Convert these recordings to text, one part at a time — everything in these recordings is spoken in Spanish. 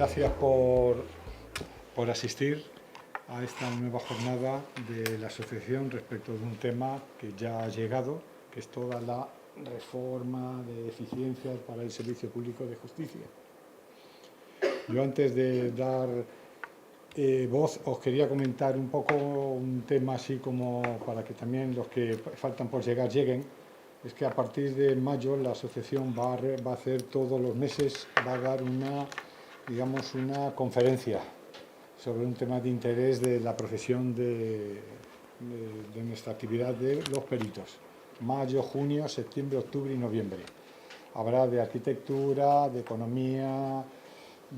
gracias por asistir a esta nueva jornada de la asociación respecto de un tema que ya ha llegado, que es toda la reforma de eficiencia para el servicio público de justicia. Yo antes de dar voz os quería comentar un poco un tema así como para que también los que faltan por llegar lleguen. Es que a partir de mayo la asociación va a hacer todos los meses, va a dar una conferencia sobre un tema de interés de la profesión de nuestra actividad de los peritos. Mayo, junio, septiembre, octubre y noviembre. Habrá de arquitectura, de economía,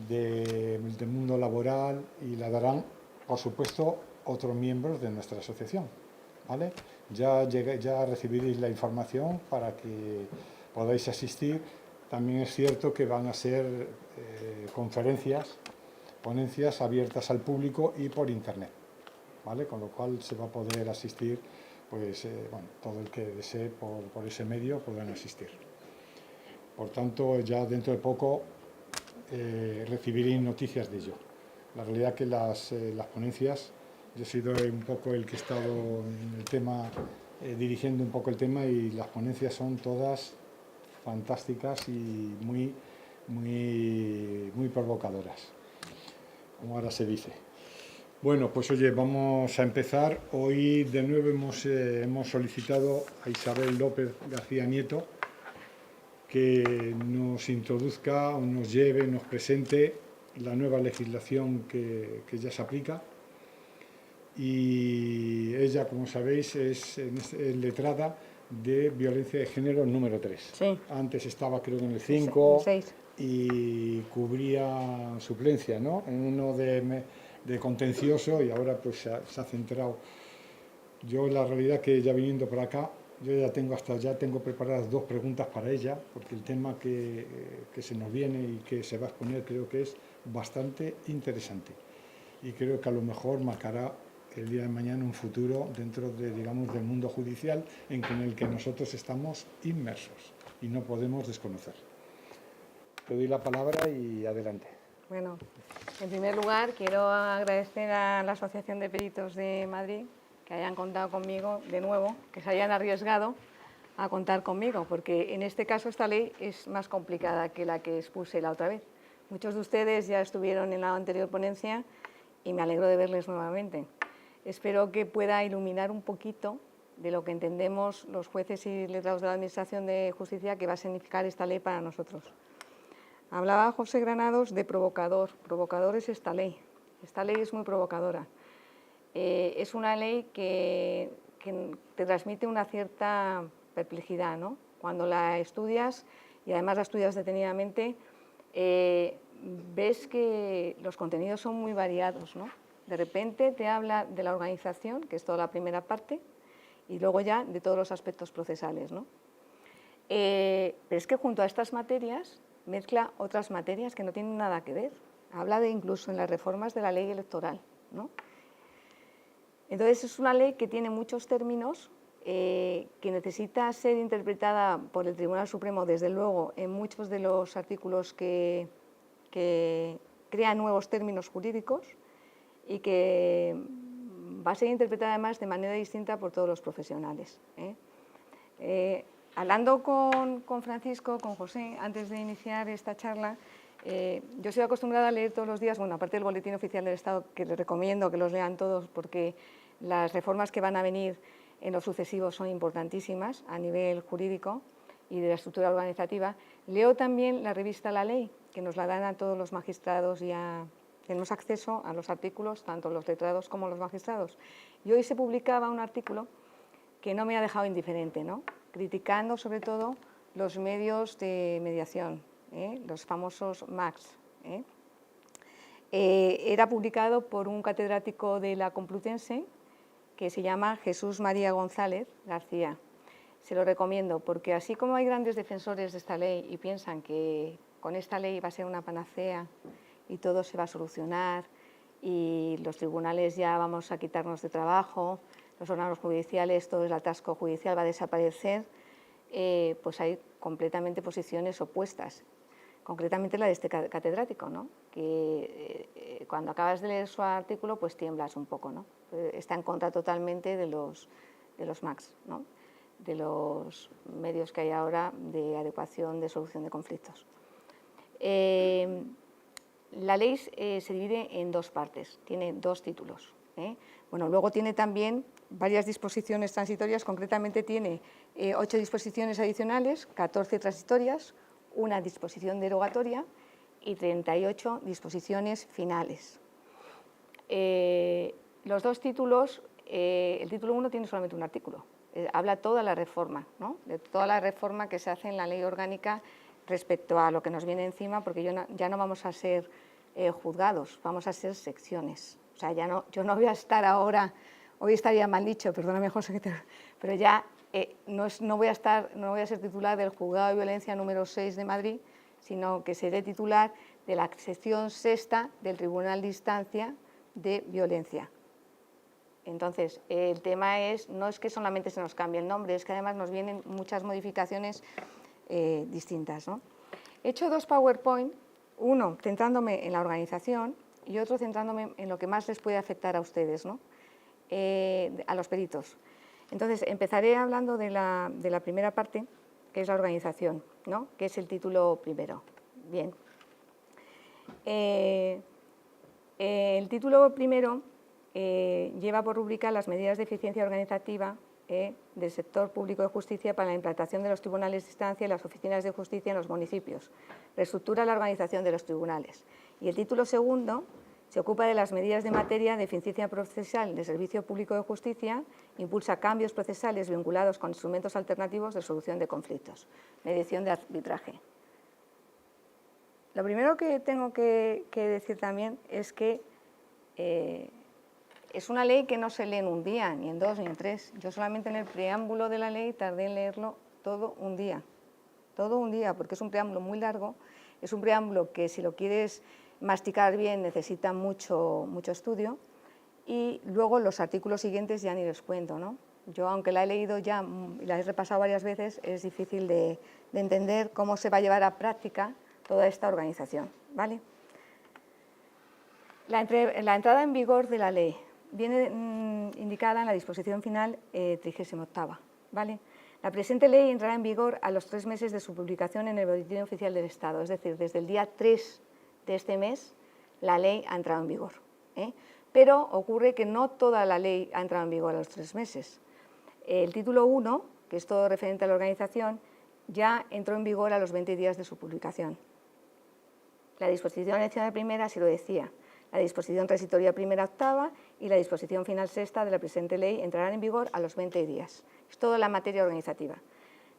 del mundo laboral, y la darán, por supuesto, otros miembros de nuestra asociación. ¿Vale? Ya recibiréis la información para que podáis asistir. También es cierto que van a ser conferencias, ponencias abiertas al público y por internet, ¿vale? Con lo cual se va a poder asistir, pues, todo el que desee por ese medio podrán asistir. Por tanto, ya dentro de poco recibiréis noticias de ello. La realidad que las ponencias, yo he sido un poco el que he estado en el tema, dirigiendo un poco el tema, y las ponencias son todas fantásticas y muy provocadoras, como ahora se dice. Bueno, pues oye, vamos a empezar. Hoy de nuevo hemos solicitado a Isabel López García Nieto que nos introduzca o nos lleve, nos presente la nueva legislación que ya se aplica. Y ella, como sabéis, es letrada de violencia de género número 3. Sí. Antes estaba, creo que en el 5, 6. y cubría suplencia, ¿no? En uno de contencioso, y ahora pues se ha centrado. Yo, la realidad que ya viniendo por acá, yo ya tengo preparadas 2 preguntas para ella, porque el tema que se nos viene y que se va a exponer creo que es bastante interesante, y creo que a lo mejor marcará el día de mañana un futuro dentro de, digamos, del mundo judicial en el que nosotros estamos inmersos y no podemos desconocer. Te doy la palabra y adelante. Bueno, en primer lugar quiero agradecer a la Asociación de Peritos de Madrid que hayan contado conmigo de nuevo, que se hayan arriesgado a contar conmigo, porque en este caso esta ley es más complicada que la que expuse la otra vez. Muchos de ustedes ya estuvieron en la anterior ponencia y me alegro de verles nuevamente. Espero que pueda iluminar un poquito de lo que entendemos los jueces y letrados de la Administración de Justicia que va a significar esta ley para nosotros. Hablaba José Granados de provocador. Provocador es esta ley. Esta ley es muy provocadora. Es una ley que te transmite una cierta perplejidad, ¿no? Cuando la estudias, y además la estudias detenidamente, ves que los contenidos son muy variados, ¿no? De repente te habla de la organización, que es toda la primera parte, y luego ya de todos los aspectos procesales, ¿no? Pero es que junto a estas materias mezcla otras materias que no tienen nada que ver. Habla de incluso en las reformas de la ley electoral, ¿no? Entonces es una ley que tiene muchos términos, que necesita ser interpretada por el Tribunal Supremo, desde luego, en muchos de los artículos que crean nuevos términos jurídicos, y que va a ser interpretada además de manera distinta por todos los profesionales. Hablando con Francisco, con José, antes de iniciar esta charla, yo soy acostumbrada a leer todos los días, bueno, aparte del Boletín Oficial del Estado, que les recomiendo que los lean todos, porque las reformas que van a venir en lo sucesivo son importantísimas a nivel jurídico y de la estructura organizativa. Leo también la revista La Ley, que nos la dan a todos los magistrados, y tenemos acceso a los artículos, tanto los letrados como los magistrados. Y hoy se publicaba un artículo que no me ha dejado indiferente, ¿no? Criticando sobre todo los medios de mediación, los famosos MACs. Era publicado por un catedrático de la Complutense que se llama Jesús María González García. Se lo recomiendo porque, así como hay grandes defensores de esta ley y piensan que con esta ley va a ser una panacea y todo se va a solucionar y los tribunales ya vamos a quitarnos de trabajo, los órganos judiciales, todo el atasco judicial va a desaparecer, pues hay completamente posiciones opuestas. concretamente la de este catedrático, ¿no? Que cuando acabas de leer su artículo pues tiemblas un poco, ¿no? Está en contra totalmente de los MACs, ¿no? De los medios que hay ahora de adecuación de solución de conflictos. La ley se divide en dos partes, tiene dos títulos. Bueno, luego tiene también varias disposiciones transitorias, concretamente tiene 8 disposiciones adicionales, 14 transitorias, una disposición derogatoria y 38 disposiciones finales. Los dos títulos, el título 1 tiene solamente un artículo, habla toda la reforma, ¿no? De toda la reforma que se hace en la ley orgánica respecto a lo que nos viene encima, porque ya no vamos a ser juzgados, vamos a ser secciones. O sea, yo no voy a estar ahora, hoy estaría mal dicho, perdóname José, pero ya no voy a ser titular del Juzgado de Violencia número 6 de Madrid, sino que seré titular de la sección sexta del Tribunal de Instancia de Violencia. Entonces, el tema no es que solamente se nos cambie el nombre, es que además nos vienen muchas modificaciones distintas, ¿no? He hecho 2 PowerPoint, uno centrándome en la organización y otro centrándome en lo que más les puede afectar a ustedes, ¿no? A los peritos. Entonces, empezaré hablando de la primera parte, que es la organización, ¿no? Que es el título primero. Bien. El título primero lleva por rúbrica las medidas de eficiencia organizativa del sector público de justicia para la implantación de los tribunales de instancia y las oficinas de justicia en los municipios. Reestructura la organización de los tribunales. Y el título segundo se ocupa de las medidas de materia de eficiencia procesal del servicio público de justicia, impulsa cambios procesales vinculados con instrumentos alternativos de solución de conflictos, mediación de arbitraje. Lo primero que tengo que decir también es que es una ley que no se lee en un día, ni en 2, ni en 3. Yo solamente en el preámbulo de la ley tardé en leerlo todo un día, porque es un preámbulo muy largo, es un preámbulo que si lo quieres masticar bien necesita mucho estudio, y luego los artículos siguientes ya ni les cuento, ¿no? Yo, aunque la he leído ya y la he repasado varias veces, es difícil de entender cómo se va a llevar a práctica toda esta organización, ¿vale? La entrada en vigor de la ley viene indicada en la disposición final 38ª, ¿vale? La presente ley entrará en vigor a los 3 meses de su publicación en el Boletín Oficial del Estado, es decir, desde el día 3 de este mes la ley ha entrado en vigor, Pero ocurre que no toda la ley ha entrado en vigor a los 3 meses. El título 1, que es todo referente a la organización, ya entró en vigor a los 20 días de su publicación. La disposición adicional primera sí lo decía. La disposición transitoria primera octava y la disposición final sexta de la presente ley entrarán en vigor a los 20 días. Es toda la materia organizativa.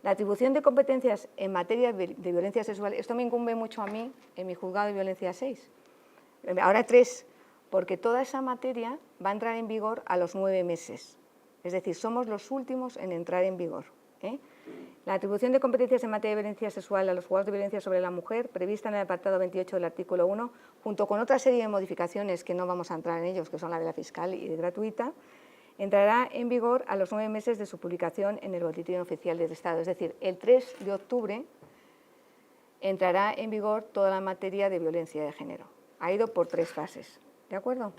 La atribución de competencias en materia de violencia sexual, esto me incumbe mucho a mí en mi juzgado de violencia 6. Ahora 3, porque toda esa materia va a entrar en vigor a los 9 meses. Es decir, somos los últimos en entrar en vigor. La atribución de competencias en materia de violencia sexual a los juzgados de violencia sobre la mujer, prevista en el apartado 28 del artículo 1, junto con otra serie de modificaciones que no vamos a entrar en ellos, que son la de la fiscal y de gratuita, entrará en vigor a los 9 meses de su publicación en el Boletín Oficial del Estado. Es decir, el 3 de octubre entrará en vigor toda la materia de violencia de género. Ha ido por 3 fases, ¿de acuerdo?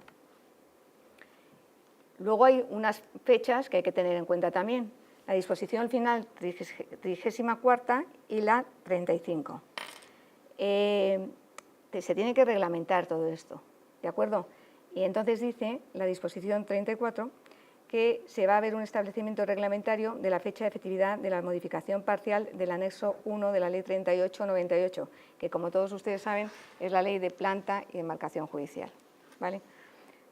Luego hay unas fechas que hay que tener en cuenta también. La disposición final 34ª y la 35. Se tiene que reglamentar todo esto, ¿de acuerdo? Y entonces dice la disposición 34 que se va a ver un establecimiento reglamentario de la fecha de efectividad de la modificación parcial del anexo 1 de la Ley 38/98, que como todos ustedes saben es la ley de planta y demarcación judicial, ¿vale?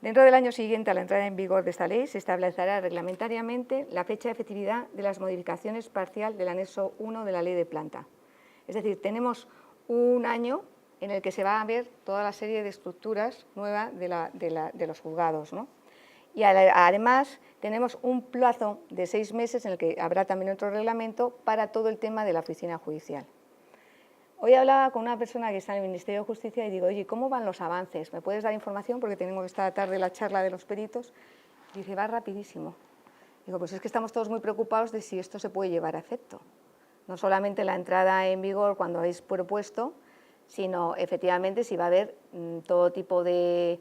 Dentro del año siguiente a la entrada en vigor de esta ley se establecerá reglamentariamente la fecha de efectividad de las modificaciones parcial del anexo 1 de la ley de planta. Es decir, tenemos un año en el que se va a ver toda la serie de estructuras nuevas de los juzgados, ¿no? Y además tenemos un plazo de 6 meses en el que habrá también otro reglamento para todo el tema de la oficina judicial. Hoy hablaba con una persona que está en el Ministerio de Justicia y digo, oye, ¿cómo van los avances? ¿Me puedes dar información? Porque tenemos esta tarde la charla de los peritos. Y dice, va rapidísimo. Digo, pues es que estamos todos muy preocupados de si esto se puede llevar a efecto. No solamente la entrada en vigor cuando habéis propuesto, sino efectivamente si va a haber todo tipo si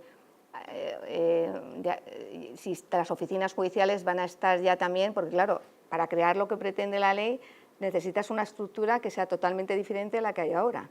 las oficinas judiciales van a estar ya también, porque claro, para crear lo que pretende la ley necesitas una estructura que sea totalmente diferente a la que hay ahora.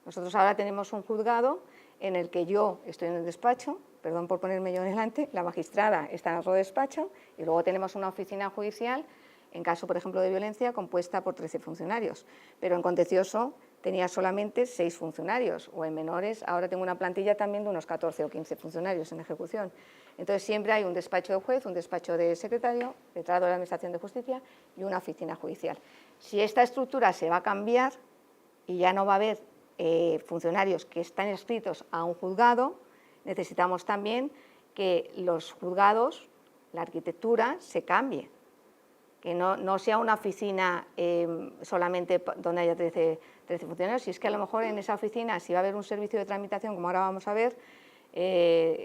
Nosotros ahora tenemos un juzgado en el que yo estoy en el despacho, perdón por ponerme yo delante, la magistrada está en otro despacho y luego tenemos una oficina judicial, en caso, por ejemplo, de violencia, compuesta por 13 funcionarios. Pero en contencioso tenía solamente 6 funcionarios, o en menores ahora tengo una plantilla también de unos 14 o 15 funcionarios en ejecución. Entonces siempre hay un despacho de juez, un despacho de secretario, letrado de la Administración de Justicia y una oficina judicial. Si esta estructura se va a cambiar y ya no va a haber funcionarios que están inscritos a un juzgado, necesitamos también que los juzgados, la arquitectura, se cambie. Que no sea una oficina solamente donde haya 13 funcionarios, si es que a lo mejor en esa oficina, si va a haber un servicio de tramitación, como ahora vamos a ver,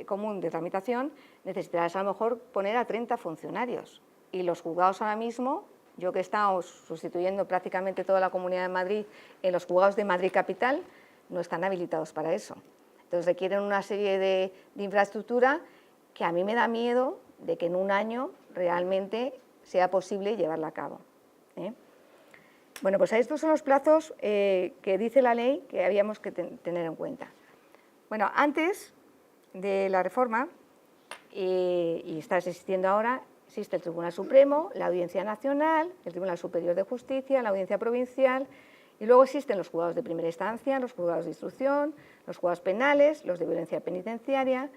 común de tramitación, necesitarás a lo mejor poner a 30 funcionarios. Y los juzgados ahora mismo, yo que he estado sustituyendo prácticamente toda la Comunidad de Madrid en los juzgados de Madrid Capital, no están habilitados para eso. Entonces requieren una serie de infraestructura que a mí me da miedo de que en un año realmente sea posible llevarla a cabo. Bueno, pues estos son los plazos que dice la ley que habíamos que tener en cuenta. Bueno, antes de la reforma, y está existiendo ahora, existe el Tribunal Supremo, la Audiencia Nacional, el Tribunal Superior de Justicia, la Audiencia Provincial, y luego existen los juzgados de primera instancia, los juzgados de instrucción, los juzgados penales, los de violencia penitenciaria,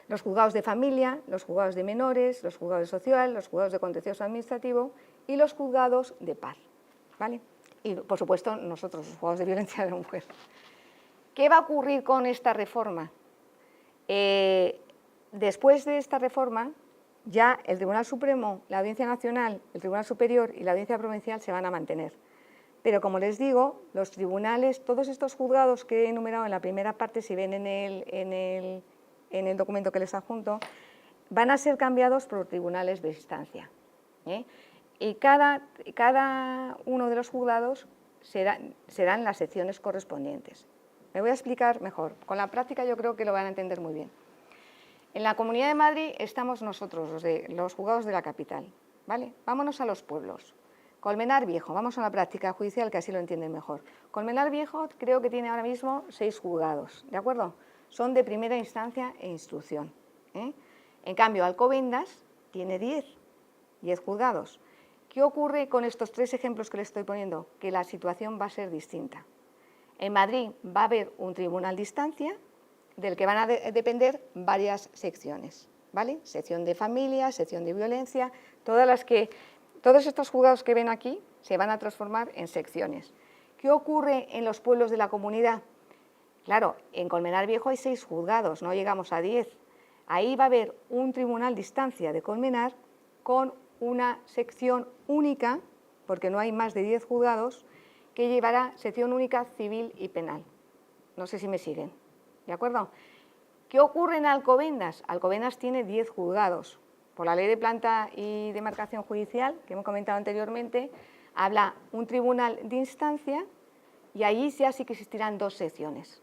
los juzgados de familia, los juzgados de menores, los juzgados de social, los juzgados de contencioso administrativo y los juzgados de paz, ¿vale? Y, por supuesto, nosotros, los juzgados de violencia de la mujer. ¿Qué va a ocurrir con esta reforma? Después de esta reforma, ya el Tribunal Supremo, la Audiencia Nacional, el Tribunal Superior y la Audiencia Provincial se van a mantener. Pero, como les digo, los tribunales, todos estos juzgados que he enumerado en la primera parte, si ven en el documento que les adjunto, van a ser cambiados por tribunales de instancia. Y cada uno de los juzgados serán las secciones correspondientes. Me voy a explicar mejor. Con la práctica yo creo que lo van a entender muy bien. En la Comunidad de Madrid estamos nosotros, los juzgados de la capital, ¿vale? Vámonos a los pueblos. Colmenar Viejo, vamos a la práctica judicial que así lo entienden mejor. Colmenar Viejo creo que tiene ahora mismo 6 juzgados, ¿de acuerdo? Son de primera instancia e instrucción. En cambio, Alcobendas tiene 10 juzgados. ¿Qué ocurre con estos 3 ejemplos que les estoy poniendo? Que la situación va a ser distinta. En Madrid va a haber un tribunal de instancia del que van a depender varias secciones, ¿vale? Sección de familia, sección de violencia, todos estos juzgados que ven aquí se van a transformar en secciones. ¿Qué ocurre en los pueblos de la comunidad? Claro, en Colmenar Viejo hay 6 juzgados, no llegamos a 10. Ahí va a haber un tribunal de instancia de Colmenar con una sección única, porque no hay más de 10 juzgados, que llevará sección única civil y penal. No sé si me siguen, ¿de acuerdo? ¿Qué ocurre en Alcobendas? Alcobendas tiene 10 juzgados. Por la ley de planta y demarcación judicial, que hemos comentado anteriormente, habla un tribunal de instancia y allí ya sí que existirán 2 secciones.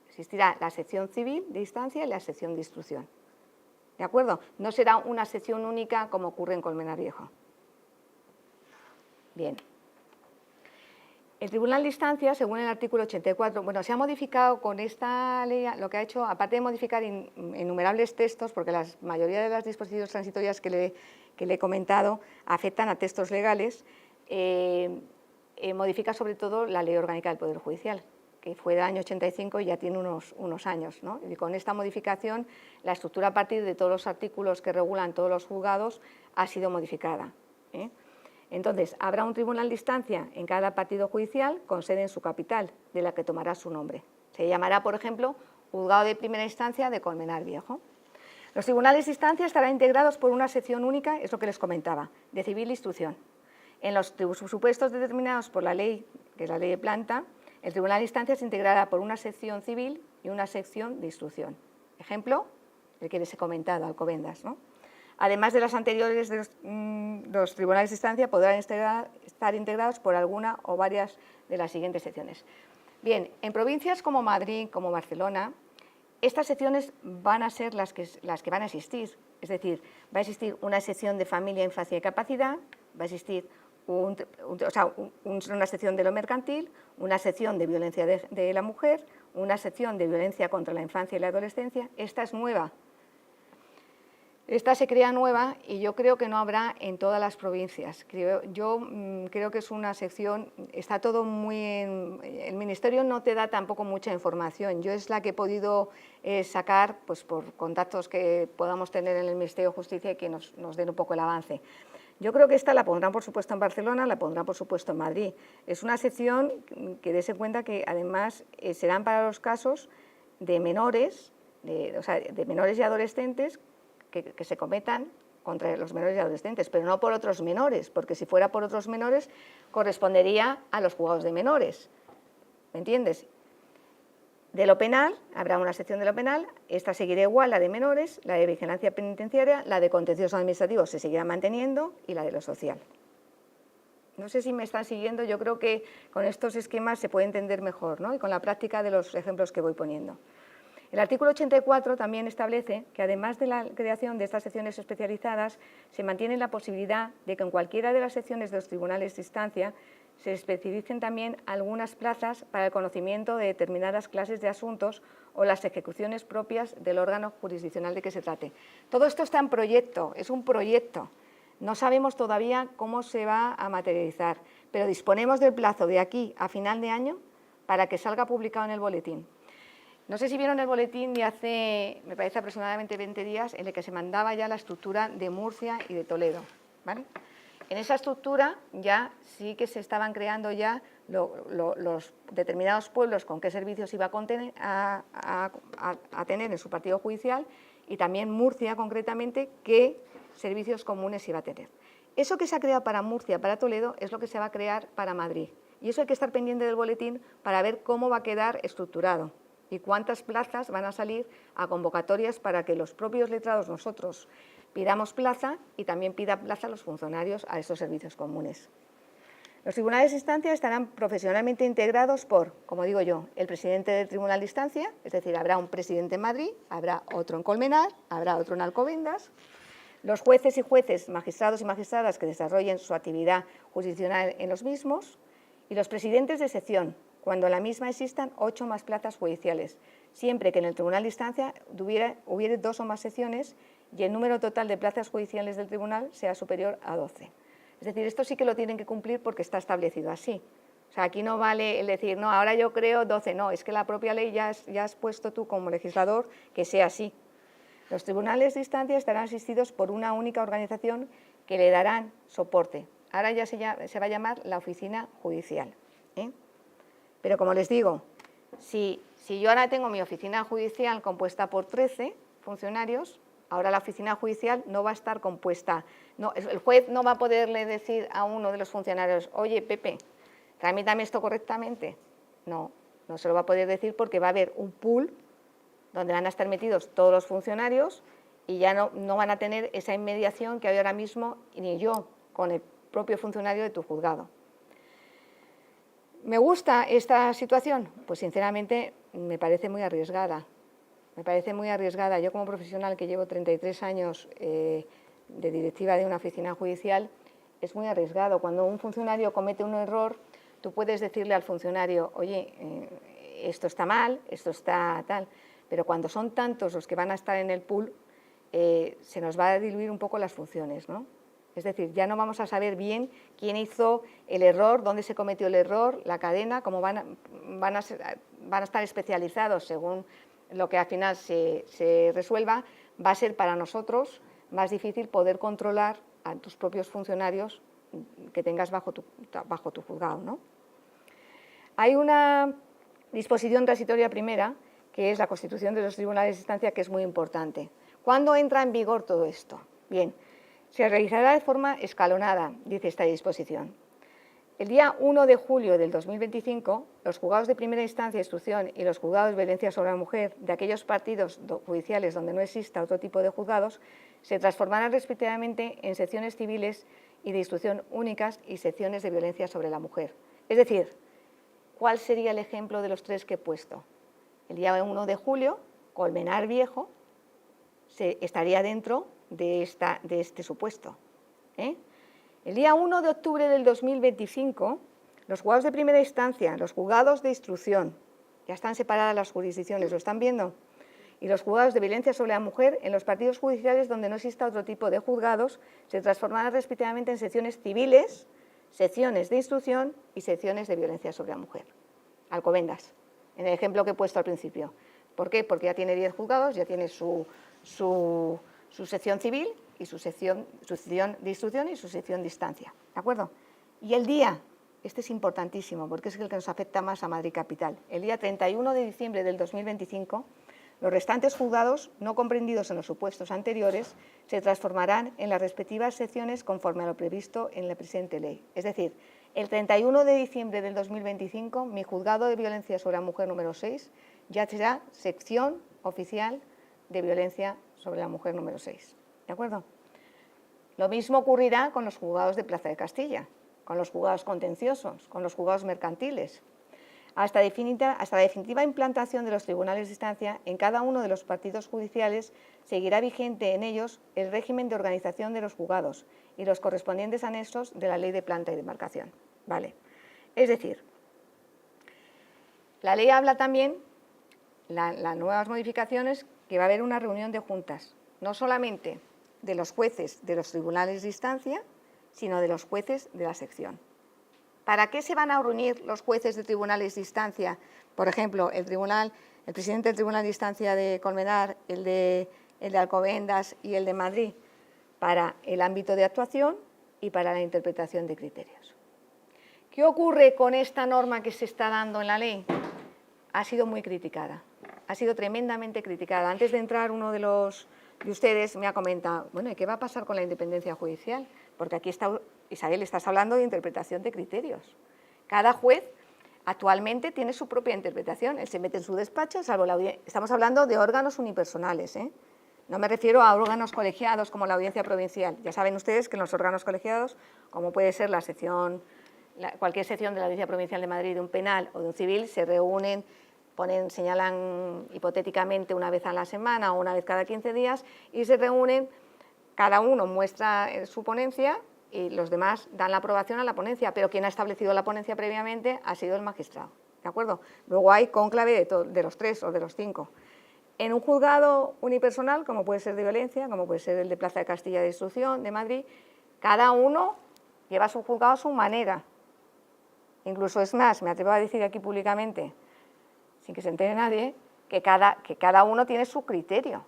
Existirá la sección civil de instancia y la sección de instrucción. ¿De acuerdo? No será una sección única como ocurre en Colmenar Viejo. Bien. El Tribunal de Instancia, según el artículo 84, bueno, se ha modificado con esta ley, lo que ha hecho, aparte de modificar innumerables textos, porque la mayoría de las disposiciones transitorias que le he comentado afectan a textos legales, modifica sobre todo la Ley Orgánica del Poder Judicial, que fue del año 85 y ya tiene unos años, ¿no? Y con esta modificación, la estructura a partir de todos los artículos que regulan todos los juzgados ha sido modificada. Entonces, habrá un tribunal de instancia en cada partido judicial con sede en su capital, de la que tomará su nombre. Se llamará, por ejemplo, Juzgado de Primera Instancia de Colmenar Viejo. Los tribunales de instancia estarán integrados por una sección única, es lo que les comentaba, de civil e instrucción. En los supuestos determinados por la ley, que es la ley de planta, el tribunal de instancia se integrará por una sección civil y una sección de instrucción. Ejemplo, el que les he comentado, Alcobendas, ¿no? Además de las anteriores, los tribunales de instancia podrán estar integrados por alguna o varias de las siguientes secciones. Bien, en provincias como Madrid, como Barcelona, estas secciones van a ser las que van a existir. Es decir, va a existir una sección de familia, infancia y capacidad, va a existir una sección de lo mercantil, una sección de violencia de la mujer, una sección de violencia contra la infancia y la adolescencia. Esta es nueva. Esta se crea nueva y yo creo que no habrá en todas las provincias. Yo creo que es una sección, está todo muy... el Ministerio no te da tampoco mucha información. Yo es la que he podido sacar pues, por contactos que podamos tener en el Ministerio de Justicia y que nos den un poco el avance. Yo creo que esta la pondrán, por supuesto, en Barcelona, la pondrán, por supuesto, en Madrid. Es una sección que dése cuenta que, además, serán para los casos de menores, de menores y adolescentes que se cometan contra los menores y adolescentes, pero no por otros menores, porque si fuera por otros menores, correspondería a los juzgados de menores. ¿Me entiendes? De lo penal, habrá una sección de lo penal, esta seguirá igual, la de menores, la de vigilancia penitenciaria, la de contencioso administrativo se seguirá manteniendo y la de lo social. No sé si me están siguiendo, yo creo que con estos esquemas se puede entender mejor, ¿no? Y con la práctica de los ejemplos que voy poniendo. El artículo 84 también establece que, además de la creación de estas secciones especializadas, se mantiene la posibilidad de que en cualquiera de las secciones de los tribunales de instancia se especificen también algunas plazas para el conocimiento de determinadas clases de asuntos o las ejecuciones propias del órgano jurisdiccional de que se trate. Todo esto está en proyecto, es un proyecto. No sabemos todavía cómo se va a materializar, pero disponemos del plazo de aquí a final de año para que salga publicado en el boletín. No sé si vieron el boletín de hace, me parece, aproximadamente 20 días, en el que se mandaba ya la estructura de Murcia y de Toledo, ¿vale? En esa estructura ya sí que se estaban creando ya los determinados pueblos con qué servicios iba a tener en su partido judicial y también Murcia concretamente qué servicios comunes iba a tener. Eso que se ha creado para Murcia, para Toledo, es lo que se va a crear para Madrid. Y eso hay que estar pendiente del boletín para ver cómo va a quedar estructurado y cuántas plazas van a salir a convocatorias para que los propios letrados nosotros pidamos plaza y también pida plaza a los funcionarios a estos servicios comunes. Los tribunales de instancia estarán profesionalmente integrados por, como digo yo, el presidente del tribunal de instancia, es decir, habrá un presidente en Madrid, habrá otro en Colmenar, habrá otro en Alcobendas, los jueces y jueces, magistrados y magistradas que desarrollen su actividad jurisdiccional en los mismos y los presidentes de sección, cuando en la misma existan 8 más plazas judiciales, siempre que en el tribunal de instancia hubiere 2 o más secciones y el número total de plazas judiciales del tribunal sea superior a 12. Es decir, esto sí que lo tienen que cumplir porque está establecido así. O sea, aquí no vale el decir, no, ahora yo creo 12, no, es que la propia ley ya has puesto tú como legislador que sea así. Los tribunales de instancia estarán asistidos por una única organización que le darán soporte. Ahora ya se va a llamar la oficina judicial, ¿eh? Pero como les digo, si yo ahora tengo mi oficina judicial compuesta por 13 funcionarios, ahora la oficina judicial no va a estar compuesta, no, el juez no va a poderle decir a uno de los funcionarios, oye, Pepe, tramítame esto correctamente. No, no se lo va a poder decir porque va a haber un pool donde van a estar metidos todos los funcionarios y ya no van a tener esa inmediación que hay ahora mismo, ni yo, con el propio funcionario de tu juzgado. ¿Me gusta esta situación? Pues sinceramente me parece muy arriesgada. Me parece muy arriesgada. Yo como profesional que llevo 33 años de directiva de una oficina judicial, es muy arriesgado. Cuando un funcionario comete un error, tú puedes decirle al funcionario, oye, esto está mal, esto está tal, pero cuando son tantos los que van a estar en el pool, se nos va a diluir un poco las funciones, ¿no? Es decir, ya no vamos a saber bien quién hizo el error, dónde se cometió el error, la cadena, cómo van a estar especializados según lo que al final se resuelva. Va a ser para nosotros más difícil poder controlar a tus propios funcionarios que tengas bajo tu juzgado, ¿no? Hay una disposición transitoria primera, que es la constitución de los tribunales de instancia, que es muy importante. ¿Cuándo entra en vigor todo esto? Bien, se realizará de forma escalonada, dice esta disposición. El día 1 de julio del 2025, los juzgados de primera instancia de instrucción y los juzgados de violencia sobre la mujer de aquellos partidos judiciales donde no exista otro tipo de juzgados se transformarán respectivamente en secciones civiles y de instrucción únicas y secciones de violencia sobre la mujer. Es decir, ¿cuál sería el ejemplo de los tres que he puesto? El día 1 de julio, Colmenar Viejo estaría dentro de este supuesto. El día 1 de octubre del 2025, los juzgados de primera instancia, los juzgados de instrucción, ya están separadas las jurisdicciones, ¿lo están viendo? Y los juzgados de violencia sobre la mujer, en los partidos judiciales donde no exista otro tipo de juzgados, se transformarán respectivamente en secciones civiles, secciones de instrucción y secciones de violencia sobre la mujer. Alcobendas, en el ejemplo que he puesto al principio. ¿Por qué? Porque ya tiene 10 juzgados, ya tiene su sección civil y su sección de instrucción y su sección de instancia. ¿De acuerdo? Y el día, este es importantísimo porque es el que nos afecta más a Madrid Capital, el día 31 de diciembre del 2025, los restantes juzgados, no comprendidos en los supuestos anteriores, se transformarán en las respectivas secciones conforme a lo previsto en la presente ley. Es decir, el 31 de diciembre del 2025, mi juzgado de violencia sobre la mujer número 6 ya será sección oficial de violencia sobre la mujer número 6. ¿De acuerdo? Lo mismo ocurrirá con los juzgados de Plaza de Castilla, con los juzgados contenciosos, con los juzgados mercantiles. Hasta la definitiva implantación de los tribunales de instancia, en cada uno de los partidos judiciales seguirá vigente en ellos el régimen de organización de los juzgados y los correspondientes anexos de la ley de planta y demarcación. ¿Vale? Es decir, la ley habla también, las nuevas modificaciones, que va a haber una reunión de juntas, no solamente de los jueces de los tribunales de instancia, sino de los jueces de la sección. ¿Para qué se van a reunir los jueces de tribunales de instancia? Por ejemplo, el presidente del Tribunal de Instancia de Colmenar, el de Alcobendas y el de Madrid, para el ámbito de actuación y para la interpretación de criterios. ¿Qué ocurre con esta norma que se está dando en la ley? Ha sido muy criticada, ha sido tremendamente criticada. Antes de entrar, uno de ustedes me ha comentado, bueno, ¿y qué va a pasar con la independencia judicial? Porque aquí está, Isabel, estás hablando de interpretación de criterios. Cada juez actualmente tiene su propia interpretación, él se mete en su despacho, salvo la audiencia. Estamos hablando de órganos unipersonales, ¿eh? No me refiero a órganos colegiados como la audiencia provincial. Ya saben ustedes que en los órganos colegiados, como puede ser cualquier sección de la audiencia provincial de Madrid, de un penal o de un civil, se reúnen, señalan hipotéticamente una vez a la semana o una vez cada 15 días y se reúnen, cada uno muestra su ponencia y los demás dan la aprobación a la ponencia, pero quien ha establecido la ponencia previamente ha sido el magistrado, ¿de acuerdo? Luego hay cónclave de los 3 o de los 5. En un juzgado unipersonal, como puede ser de violencia, como puede ser el de Plaza de Castilla de Instrucción, de Madrid, cada uno lleva su juzgado a su manera. Incluso es más, me atrevo a decir aquí públicamente, sin que se entere nadie, que cada uno tiene su criterio.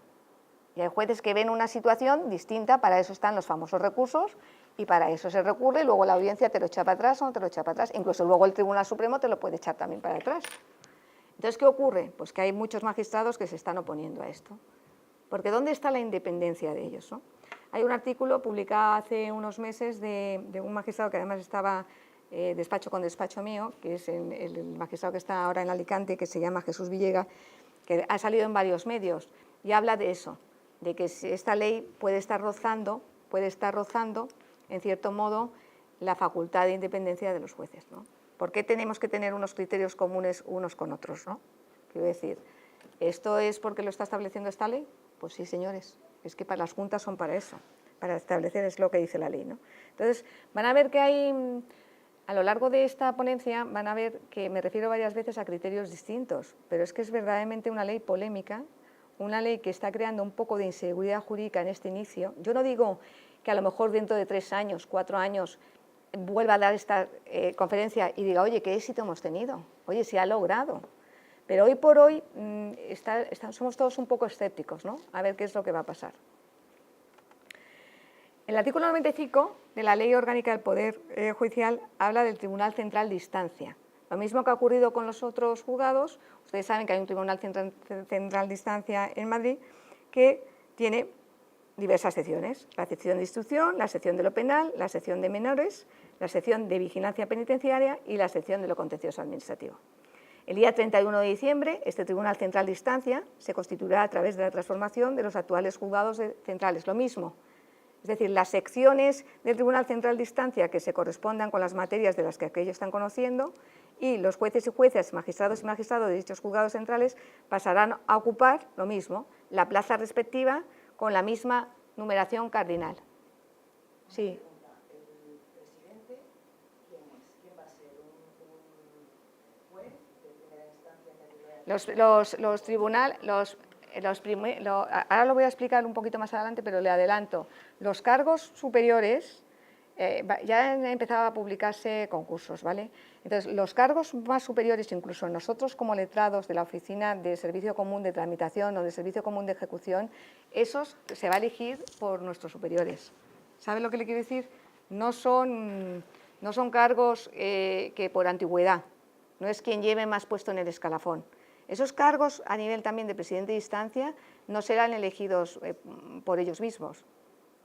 Y hay jueces que ven una situación distinta, para eso están los famosos recursos, y para eso se recurre, y luego la audiencia te lo echa para atrás o no te lo echa para atrás. Incluso luego el Tribunal Supremo te lo puede echar también para atrás. Entonces, ¿qué ocurre? Pues que hay muchos magistrados que se están oponiendo a esto. Porque ¿dónde está la independencia de ellos, no? Hay un artículo publicado hace unos meses de un magistrado que además estaba despacho con despacho mío, que es el magistrado que está ahora en Alicante, que se llama Jesús Villega, que ha salido en varios medios, y habla de eso, de que esta ley puede estar rozando, en cierto modo, la facultad de independencia de los jueces, ¿no? ¿Por qué tenemos que tener unos criterios comunes unos con otros, ¿no? Quiero decir, ¿esto es porque lo está estableciendo esta ley? Pues sí, señores, es que para las juntas son para eso, para establecer, es lo que dice la ley, ¿no? Entonces, van a ver que hay, a lo largo de esta ponencia, van a ver que me refiero varias veces a criterios distintos, pero es que es verdaderamente una ley polémica, una ley que está creando un poco de inseguridad jurídica en este inicio. Yo no digo que a lo mejor dentro de 3 años, 4 años, vuelva a dar esta conferencia y diga, oye, qué éxito hemos tenido, oye, se ha logrado. Pero hoy por hoy somos todos un poco escépticos, ¿no? A ver qué es lo que va a pasar. El artículo 95 de la Ley Orgánica del Poder Judicial habla del Tribunal Central de Instancia. Lo mismo que ha ocurrido con los otros juzgados, ustedes saben que hay un Tribunal Central de Instancia en Madrid que tiene diversas secciones, la sección de instrucción, la sección de lo penal, la sección de menores, la sección de vigilancia penitenciaria y la sección de lo contencioso administrativo. El día 31 de diciembre, este Tribunal Central de Instancia se constituirá a través de la transformación de los actuales juzgados centrales. Lo mismo, es decir, las secciones del Tribunal Central de Instancia que se correspondan con las materias de las que aquellos están conociendo y los jueces y juezas, magistrados y magistrados de dichos juzgados centrales pasarán a ocupar lo mismo, la plaza respectiva con la misma numeración cardinal. Sí. ¿El presidente quién es? ¿Quién va a ser? ¿Un juez de primera instancia? Los tribunales, ahora lo voy a explicar un poquito más adelante, pero le adelanto. Los cargos superiores, ya han empezado a publicarse concursos, ¿vale? Entonces, los cargos más superiores, incluso nosotros como letrados de la Oficina de Servicio Común de Tramitación o de Servicio Común de Ejecución, esos se va a elegir por nuestros superiores. ¿Sabe lo que le quiero decir? No son cargos que por antigüedad, no es quien lleve más puesto en el escalafón. Esos cargos a nivel también de presidente de instancia no serán elegidos por ellos mismos.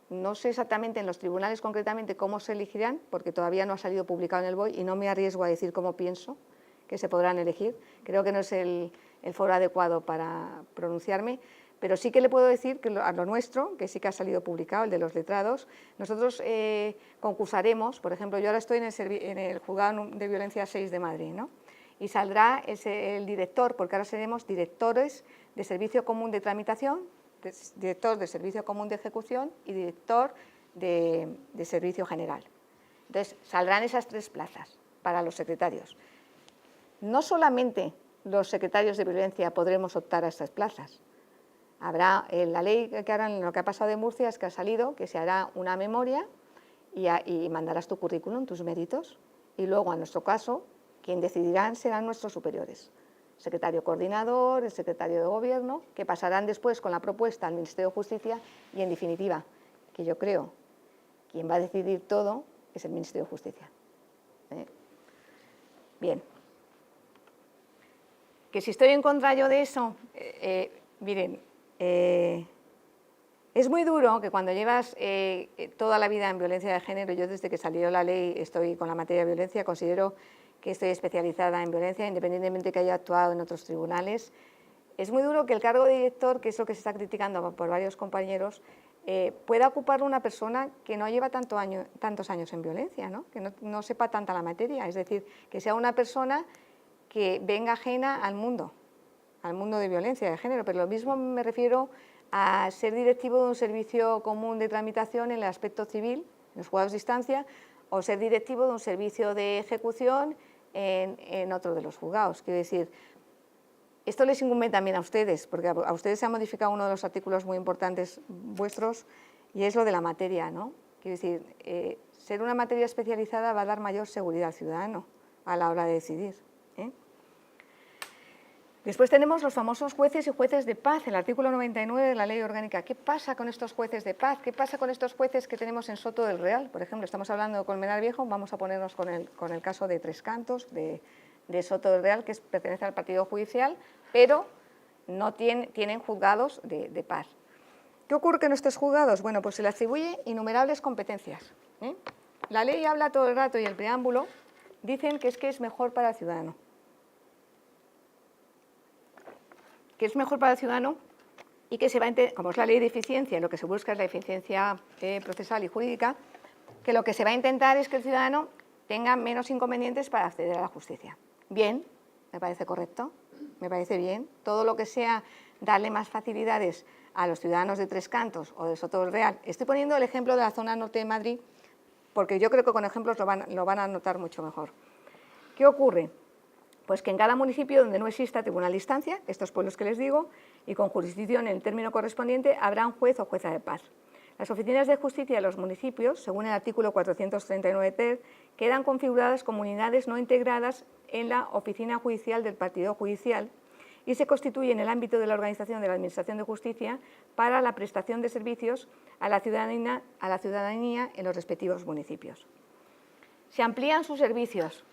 No sé exactamente en los tribunales concretamente cómo se elegirán, porque todavía no ha salido publicado en el BOI y no me arriesgo a decir cómo pienso que se podrán elegir. Creo que no es el foro adecuado para pronunciarme, pero sí que le puedo decir que a lo nuestro, que sí que ha salido publicado, el de los letrados, nosotros concursaremos, por ejemplo, yo ahora estoy en el Juzgado de Violencia 6 de Madrid, ¿no? Y saldrá el director, porque ahora seremos directores de Servicio Común de Tramitación, director de Servicio Común de Ejecución y director de Servicio General. Entonces, saldrán esas 3 plazas para los secretarios. No solamente los secretarios de violencia podremos optar a estas plazas. Habrá la ley que ahora, lo que ha pasado en Murcia es que ha salido que se hará una memoria y mandarás tu currículum, tus méritos, y luego, en nuestro caso, quien decidirán serán nuestros superiores. Secretario coordinador, el secretario de Gobierno, que pasarán después con la propuesta al Ministerio de Justicia y, en definitiva, que yo creo, quien va a decidir todo es el Ministerio de Justicia. Bien. Que si estoy en contra yo de eso, miren, es muy duro que cuando llevas toda la vida en violencia de género, yo desde que salió la ley estoy con la materia de violencia, considero que estoy especializada en violencia, independientemente de que haya actuado en otros tribunales. Es muy duro que el cargo de director, que es lo que se está criticando por varios compañeros, pueda ocuparlo una persona que no lleva tantos años en violencia, ¿no? Que no sepa tanta la materia, es decir, que sea una persona que venga ajena al mundo de violencia de género, pero lo mismo me refiero a ser directivo de un servicio común de tramitación en el aspecto civil, en los juzgados de instancia, o ser directivo de un servicio de ejecución en otro de los juzgados. Quiero decir, esto les incumbe también a ustedes, porque a ustedes se ha modificado uno de los artículos muy importantes vuestros, y es lo de la materia, ¿no? Quiero decir, ser una materia especializada va a dar mayor seguridad al ciudadano a la hora de decidir. Después tenemos los famosos jueces y jueces de paz, el artículo 99 de la Ley Orgánica. ¿Qué pasa con estos jueces de paz? ¿Qué pasa con estos jueces que tenemos en Soto del Real? Por ejemplo, estamos hablando de Colmenar Viejo, vamos a ponernos con el caso de Tres Cantos, de Soto del Real, que pertenece al partido judicial, pero no tienen juzgados de paz. ¿Qué ocurre con estos juzgados? Bueno, pues se le atribuye innumerables competencias. La ley habla todo el rato y el preámbulo dicen que es mejor para el ciudadano. Que es mejor para el ciudadano y que se va a como es la ley de eficiencia, lo que se busca es la eficiencia procesal y jurídica, que lo que se va a intentar es que el ciudadano tenga menos inconvenientes para acceder a la justicia. Bien, me parece correcto, me parece bien. Todo lo que sea darle más facilidades a los ciudadanos de Tres Cantos o de Soto del Real. Estoy poniendo el ejemplo de la zona norte de Madrid porque yo creo que con ejemplos lo van a notar mucho mejor. ¿Qué ocurre? Pues que en cada municipio donde no exista tribunal de instancia, estos pueblos que les digo, y con jurisdicción en el término correspondiente, habrá un juez o jueza de paz. Las oficinas de justicia de los municipios, según el artículo 439 ter, quedan configuradas como unidades no integradas en la oficina judicial del partido judicial y se constituye en el ámbito de la organización de la Administración de Justicia para la prestación de servicios a la ciudadanía en los respectivos municipios. Se amplían sus servicios.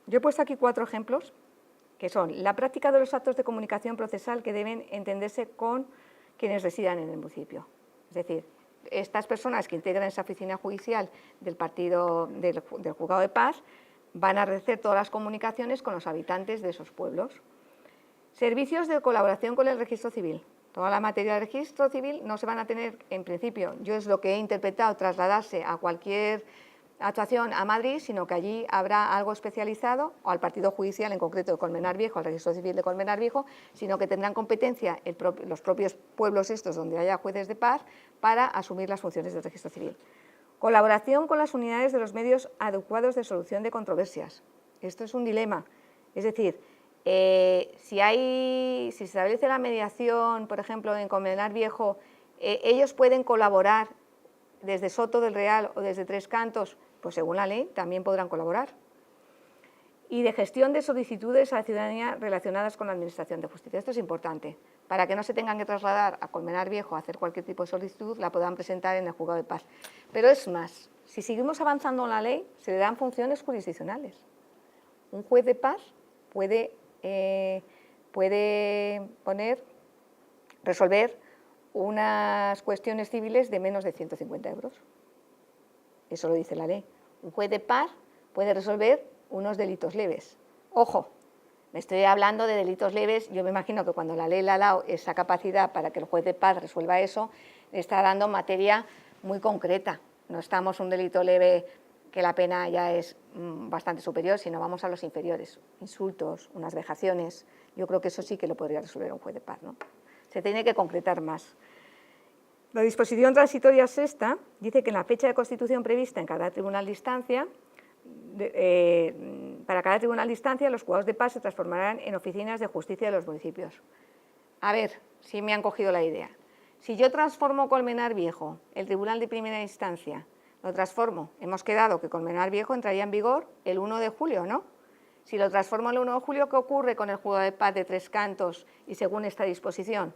Yo he puesto aquí 4 ejemplos, que son la práctica de los actos de comunicación procesal que deben entenderse con quienes residan en el municipio. Es decir, estas personas que integran esa oficina judicial del partido del juzgado de paz van a hacer todas las comunicaciones con los habitantes de esos pueblos. Servicios de colaboración con el registro civil. Toda la materia del registro civil no se van a tener, en principio, yo es lo que he interpretado, trasladarse a cualquier actuación a Madrid, sino que allí habrá algo especializado, o al partido judicial, en concreto de Colmenar Viejo, al registro civil de Colmenar Viejo, sino que tendrán competencia los propios pueblos estos donde haya jueces de paz para asumir las funciones del registro civil. Colaboración con las unidades de los medios adecuados de solución de controversias. Esto es un dilema, es decir, si se establece la mediación, por ejemplo, en Colmenar Viejo, ellos pueden colaborar desde Soto del Real o desde Tres Cantos, pues según la ley también podrán colaborar. Y de gestión de solicitudes a la ciudadanía relacionadas con la Administración de Justicia. Esto es importante, para que no se tengan que trasladar a Colmenar Viejo a hacer cualquier tipo de solicitud, la puedan presentar en el juzgado de paz. Pero es más, si seguimos avanzando en la ley, se le dan funciones jurisdiccionales. Un juez de paz puede resolver unas cuestiones civiles de menos de 150 euros. Eso lo dice la ley. Un juez de paz puede resolver unos delitos leves. Ojo, me estoy hablando de delitos leves. Yo me imagino que cuando la ley le ha dado esa capacidad para que el juez de paz resuelva eso, le está dando materia muy concreta. No estamos un delito leve que la pena ya es bastante superior, sino vamos a los inferiores. Insultos, unas vejaciones. Yo creo que eso sí que lo podría resolver un juez de paz, ¿no? Se tiene que concretar más. La disposición transitoria sexta dice que en la fecha de constitución prevista en cada tribunal de instancia, para cada tribunal de instancia, los juzgados de paz se transformarán en oficinas de justicia de los municipios. A ver si me han cogido la idea. Si yo transformo Colmenar Viejo, el tribunal de primera instancia, lo transformo, hemos quedado que Colmenar Viejo entraría en vigor el 1 de julio, ¿no? Si lo transformo el 1 de julio, ¿qué ocurre con el juzgado de paz de Tres Cantos y según esta disposición?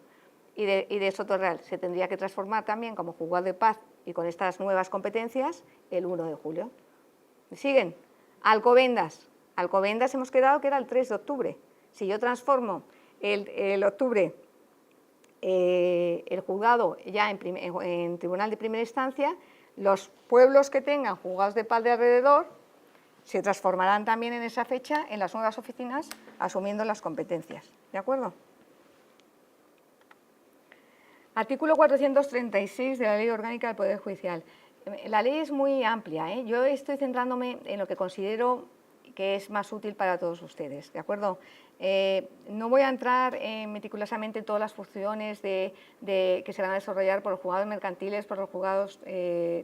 Y de Soto Real, se tendría que transformar también como juzgado de paz y con estas nuevas competencias el 1 de julio. ¿Me siguen? Alcobendas hemos quedado que era el 3 de octubre. Si yo transformo el octubre el juzgado ya en tribunal de primera instancia, los pueblos que tengan juzgados de paz de alrededor se transformarán también en esa fecha en las nuevas oficinas asumiendo las competencias. ¿De acuerdo? Artículo 436 de la Ley Orgánica del Poder Judicial. La ley es muy amplia, ¿eh? Yo estoy centrándome en lo que considero que es más útil para todos ustedes, ¿de acuerdo? No voy a entrar meticulosamente en todas las funciones que se van a desarrollar por los juzgados mercantiles, por los juzgados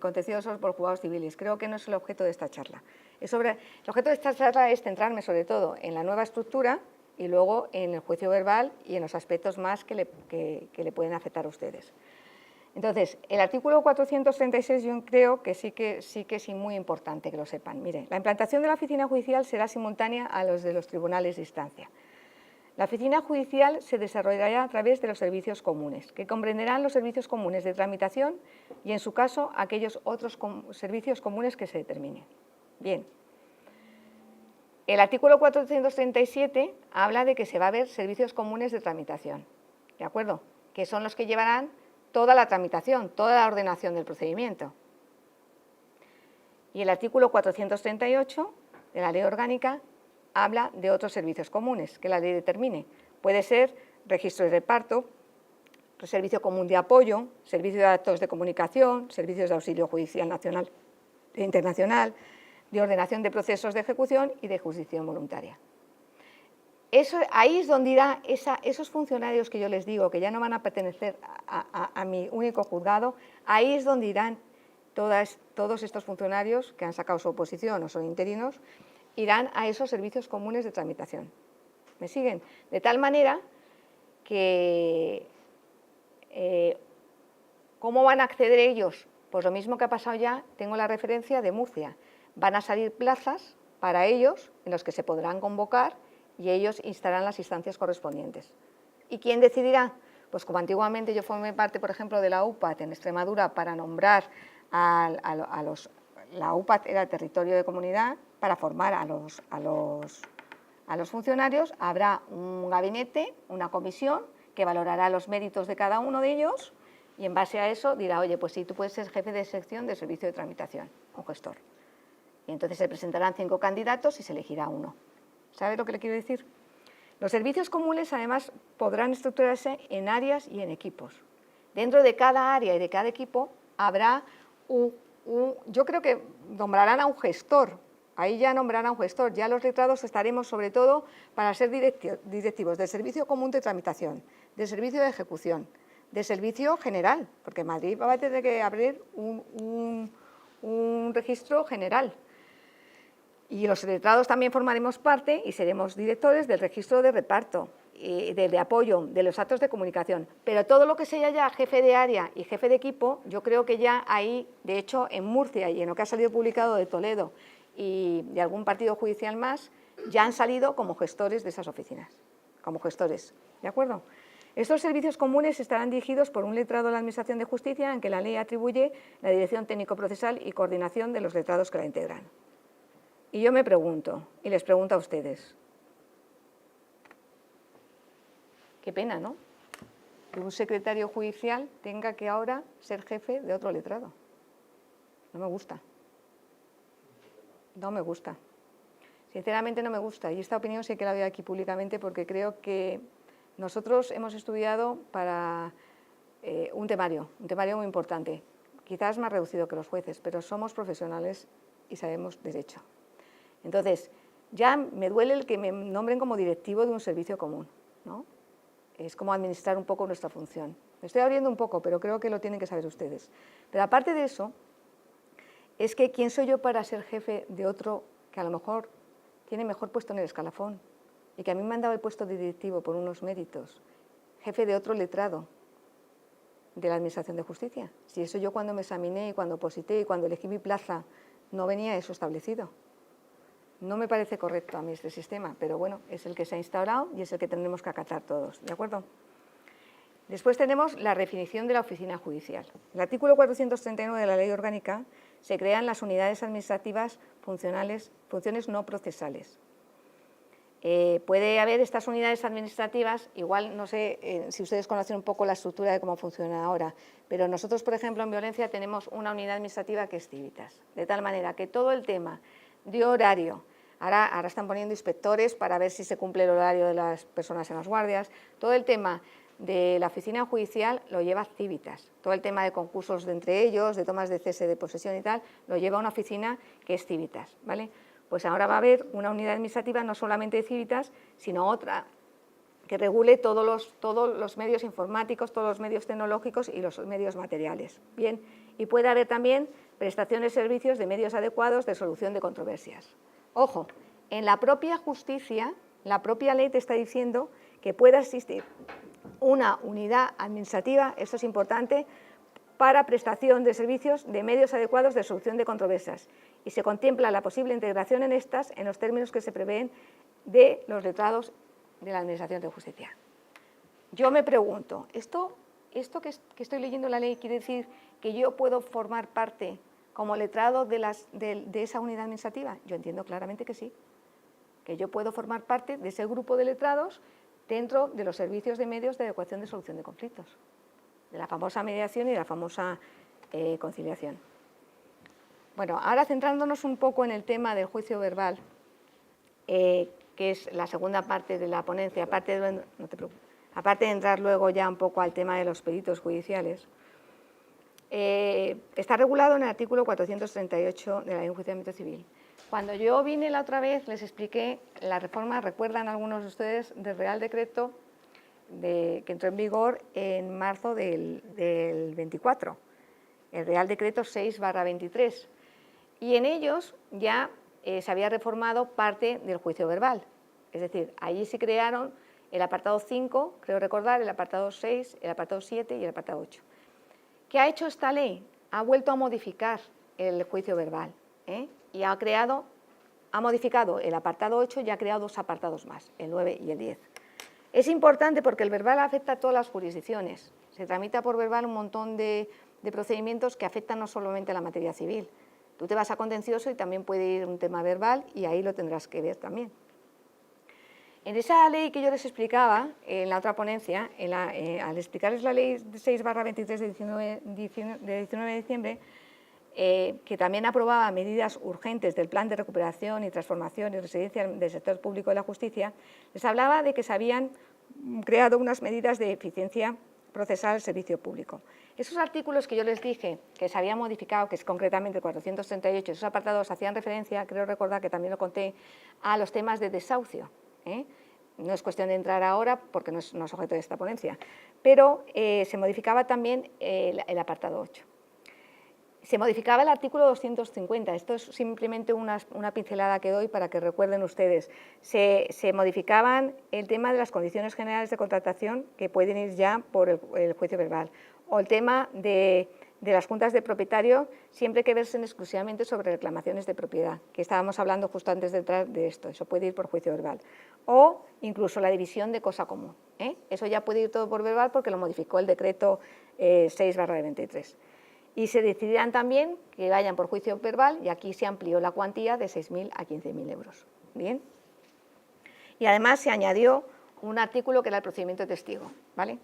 contenciosos, por los juzgados civiles. Creo que no es el objeto de esta charla. El objeto de esta charla es centrarme sobre todo en la nueva estructura y luego en el juicio verbal y en los aspectos más que le pueden afectar a ustedes. Entonces, el artículo 436 yo creo que sí que es muy importante que lo sepan. Mire, la implantación de la oficina judicial será simultánea a los de los tribunales de instancia. La oficina judicial se desarrollará a través de los servicios comunes, que comprenderán los servicios comunes de tramitación y, en su caso, aquellos otros servicios comunes que se determinen. Bien. El artículo 437 habla de que se va a ver servicios comunes de tramitación, ¿de acuerdo? Que son los que llevarán toda la tramitación, toda la ordenación del procedimiento. Y el artículo 438 de la Ley Orgánica habla de otros servicios comunes que la ley determine. Puede ser registro de reparto, servicio común de apoyo, servicio de actos de comunicación, servicios de auxilio judicial nacional e internacional, de ordenación de procesos de ejecución y de jurisdicción voluntaria. Ahí es donde irán esos funcionarios que yo les digo, que ya no van a pertenecer a mi único juzgado, ahí es donde irán todos estos funcionarios que han sacado su oposición o son interinos, irán a esos servicios comunes de tramitación. ¿Me siguen? De tal manera que, ¿cómo van a acceder ellos? Pues lo mismo que ha pasado ya, tengo la referencia de Murcia. Van a salir plazas para ellos en los que se podrán convocar y ellos instarán las instancias correspondientes. ¿Y quién decidirá? Pues como antiguamente yo formé parte, por ejemplo, de la UPAT en Extremadura para nombrar la UPAT era el territorio de comunidad, para formar a los funcionarios, habrá un gabinete, una comisión que valorará los méritos de cada uno de ellos y en base a eso dirá, oye, pues sí, tú puedes ser jefe de sección de servicio de tramitación, un gestor. Y entonces se presentarán 5 candidatos y se elegirá uno. ¿Sabe lo que le quiero decir? Los servicios comunes, además, podrán estructurarse en áreas y en equipos. Dentro de cada área y de cada equipo habrá yo creo que nombrarán a un gestor, ahí ya nombrarán a un gestor, ya los letrados estaremos sobre todo para ser directivos del servicio común de tramitación, del servicio de ejecución, del servicio general, porque Madrid va a tener que abrir un registro general. Y los letrados también formaremos parte y seremos directores del registro de reparto, de apoyo, de los actos de comunicación. Pero todo lo que sea ya jefe de área y jefe de equipo, yo creo que ya ahí, de hecho, en Murcia y en lo que ha salido publicado de Toledo y de algún partido judicial más, ya han salido como gestores de esas oficinas, como gestores, ¿de acuerdo? Estos servicios comunes estarán dirigidos por un letrado de la Administración de Justicia, en que la ley atribuye la dirección técnico-procesal y coordinación de los letrados que la integran. Y yo me pregunto, y les pregunto a ustedes, qué pena, ¿no?, que un secretario judicial tenga que ahora ser jefe de otro letrado. No me gusta. No me gusta. Sinceramente no me gusta. Y esta opinión sí que la doy aquí públicamente porque creo que nosotros hemos estudiado para un temario muy importante. Quizás más reducido que los jueces, pero somos profesionales y sabemos derecho. Entonces, ya me duele el que me nombren como directivo de un servicio común, ¿no? Es como administrar un poco nuestra función. Me estoy abriendo un poco, pero creo que lo tienen que saber ustedes. Pero aparte de eso, es que ¿quién soy yo para ser jefe de otro que a lo mejor tiene mejor puesto en el escalafón y que a mí me han dado el puesto de directivo por unos méritos? Jefe de otro letrado de la Administración de Justicia. Si eso yo cuando me examiné y cuando oposité y cuando elegí mi plaza no venía eso establecido. No me parece correcto a mí este sistema, pero bueno, es el que se ha instaurado y es el que tendremos que acatar todos, ¿de acuerdo? Después tenemos la definición de la oficina judicial. El artículo 439 de la Ley Orgánica se crean las unidades administrativas funciones no procesales. Puede haber estas unidades administrativas, igual no sé si ustedes conocen un poco la estructura de cómo funciona ahora, pero nosotros, por ejemplo, en violencia tenemos una unidad administrativa que es Civitas, de tal manera que todo el tema de horario, ahora están poniendo inspectores para ver si se cumple el horario de las personas en las guardias, todo el tema de la oficina judicial lo lleva Civitas, todo el tema de concursos de entre ellos, de tomas de cese de posesión y tal, lo lleva una oficina que es Civitas, ¿vale? Pues ahora va a haber una unidad administrativa no solamente de Civitas, sino otra que regule todos los medios informáticos, todos los medios tecnológicos y los medios materiales. Bien, y puede haber también prestación de servicios de medios adecuados de solución de controversias. Ojo, en la propia justicia, la propia ley te está diciendo que pueda existir una unidad administrativa, esto es importante, para prestación de servicios de medios adecuados de solución de controversias y se contempla la posible integración en estas en los términos que se prevén de los letrados de la Administración de Justicia. Yo me pregunto, ¿esto que estoy leyendo la ley quiere decir que yo puedo formar parte como letrado de esa unidad administrativa? Yo entiendo claramente que sí, que yo puedo formar parte de ese grupo de letrados dentro de los servicios de medios de adecuación de solución de conflictos, de la famosa mediación y de la famosa conciliación. Bueno, ahora centrándonos un poco en el tema del juicio verbal, que es la segunda parte de la ponencia, aparte de entrar luego ya un poco al tema de los peritos judiciales, está regulado en el artículo 438 de la Ley de Enjuiciamiento Civil. Cuando yo vine la otra vez les expliqué la reforma, recuerdan algunos de ustedes, del Real Decreto que entró en vigor en marzo del 24, el Real Decreto 6/23, y en ellos ya se había reformado parte del juicio verbal, es decir, allí se crearon el apartado 5, creo recordar, el apartado 6, el apartado 7 y el apartado 8. ¿Qué ha hecho esta ley? Ha vuelto a modificar el juicio verbal y ha modificado el apartado 8 y ha creado dos apartados más, el 9 y el 10. Es importante porque el verbal afecta a todas las jurisdicciones. Se tramita por verbal un montón de procedimientos que afectan no solamente a la materia civil. Tú te vas a contencioso y también puede ir un tema verbal y ahí lo tendrás que ver también. En esa ley que yo les explicaba en la otra ponencia, al explicarles la ley 6/23 de 19 de diciembre, que también aprobaba medidas urgentes del Plan de Recuperación y Transformación y Resiliencia del Sector Público de la Justicia, les hablaba de que se habían creado unas medidas de eficiencia procesal al servicio público. Esos artículos que yo les dije que se habían modificado, que es concretamente el 438, esos apartados hacían referencia, creo recordar que también lo conté, a los temas de desahucio. No es cuestión de entrar ahora porque no es objeto de esta ponencia, pero se modificaba también el apartado 8. Se modificaba el artículo 250, esto es simplemente una pincelada que doy para que recuerden ustedes. Se modificaban el tema de las condiciones generales de contratación que pueden ir ya por el juicio verbal, o el tema de las juntas de propietario siempre que versen exclusivamente sobre reclamaciones de propiedad, que estábamos hablando justo antes de entrar de esto, eso puede ir por juicio verbal, o incluso la división de cosa común, eso ya puede ir todo por verbal porque lo modificó el decreto 6/23. Y se decidirán también que vayan por juicio verbal y aquí se amplió la cuantía de 6.000 a 15.000 euros. ¿Bien? Y además se añadió un artículo que era el procedimiento de testigo. ¿Vale?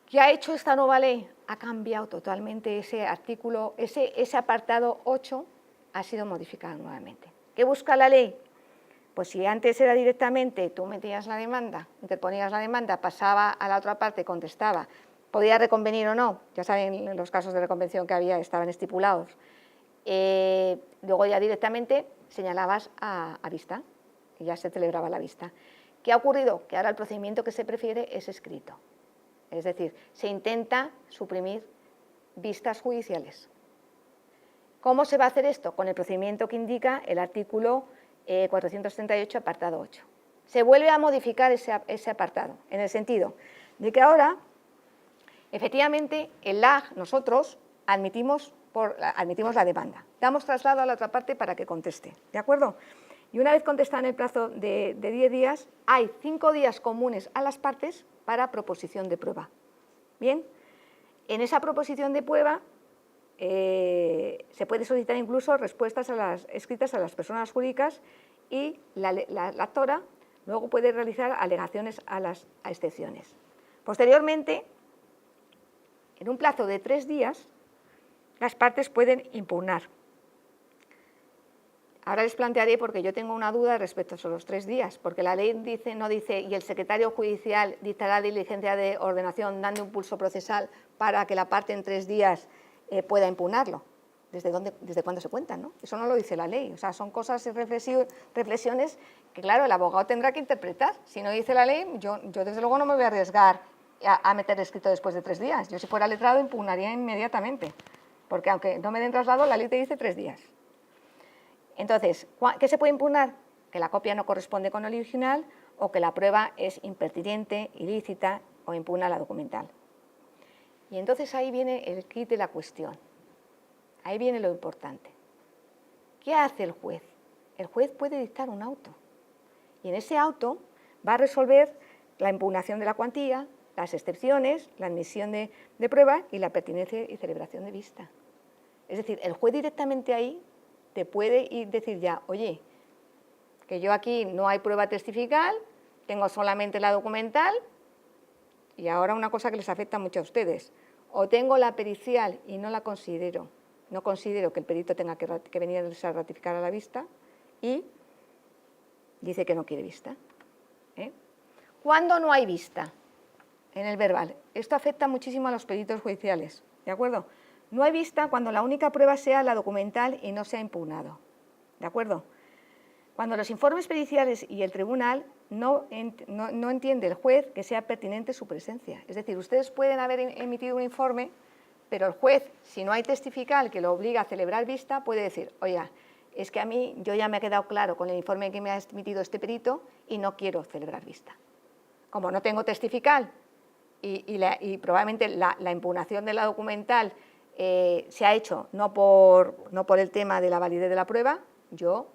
¿Qué ha hecho esta nueva ley? Ha cambiado totalmente ese artículo, ese apartado 8 ha sido modificado nuevamente. ¿Qué busca la ley? Pues si antes era directamente, tú metías la demanda, interponías la demanda, pasaba a la otra parte, contestaba, podía reconvenir o no, ya saben los casos de reconvención que había, estaban estipulados. Luego ya directamente señalabas a vista, y ya se celebraba la vista. ¿Qué ha ocurrido? Que ahora el procedimiento que se prefiere es escrito. Es decir, se intenta suprimir vistas judiciales. ¿Cómo se va a hacer esto? Con el procedimiento que indica el artículo 438, apartado 8. Se vuelve a modificar ese apartado, en el sentido de que ahora, efectivamente, el LAG, nosotros admitimos la demanda. Damos traslado a la otra parte para que conteste, ¿de acuerdo? Y una vez contestada en el plazo de 10 días, hay 5 días comunes a las partes para proposición de prueba. Bien, en esa proposición de prueba se puede solicitar incluso respuestas escritas a las personas jurídicas y la actora luego puede realizar alegaciones a excepciones. Posteriormente, en un plazo de 3 días, las partes pueden impugnar. Ahora les plantearé porque yo tengo una duda respecto a los 3 días, porque la ley no dice y el secretario judicial dictará diligencia de ordenación dando impulso procesal para que la parte en 3 días pueda impugnarlo. ¿Desde cuándo se cuentan? ¿No? Eso no lo dice la ley, o sea, son cosas y reflexiones que, claro, el abogado tendrá que interpretar. Si no dice la ley, yo desde luego no me voy a arriesgar a meter escrito después de 3 días. Yo si fuera letrado impugnaría inmediatamente, porque aunque no me den traslado, la ley te dice 3 días. Entonces, ¿qué se puede impugnar? Que la copia no corresponde con el original o que la prueba es impertinente, ilícita o impugna la documental. Y entonces ahí viene el quid de la cuestión, ahí viene lo importante. ¿Qué hace el juez? El juez puede dictar un auto y en ese auto va a resolver la impugnación de la cuantía, las excepciones, la admisión de prueba y la pertinencia y celebración de vista. Es decir, el juez directamente ahí te puede decir ya, oye, que yo aquí no hay prueba testifical, tengo solamente la documental, y ahora una cosa que les afecta mucho a ustedes, o tengo la pericial y no la considero, no considero que el perito tenga que venir a ratificar a la vista, y dice que no quiere vista. ¿Cuándo no hay vista? En el verbal. Esto afecta muchísimo a los peritos judiciales, ¿de acuerdo? No hay vista cuando la única prueba sea la documental y no sea impugnado, ¿de acuerdo? Cuando los informes periciales y el tribunal no entiende el juez que sea pertinente su presencia. Es decir, ustedes pueden haber emitido un informe, pero el juez, si no hay testifical que lo obliga a celebrar vista, puede decir, oiga, es que a mí yo ya me ha quedado claro con el informe que me ha emitido este perito y no quiero celebrar vista. Como no tengo testifical y probablemente la impugnación de la documental se ha hecho no por el tema de la validez de la prueba, yo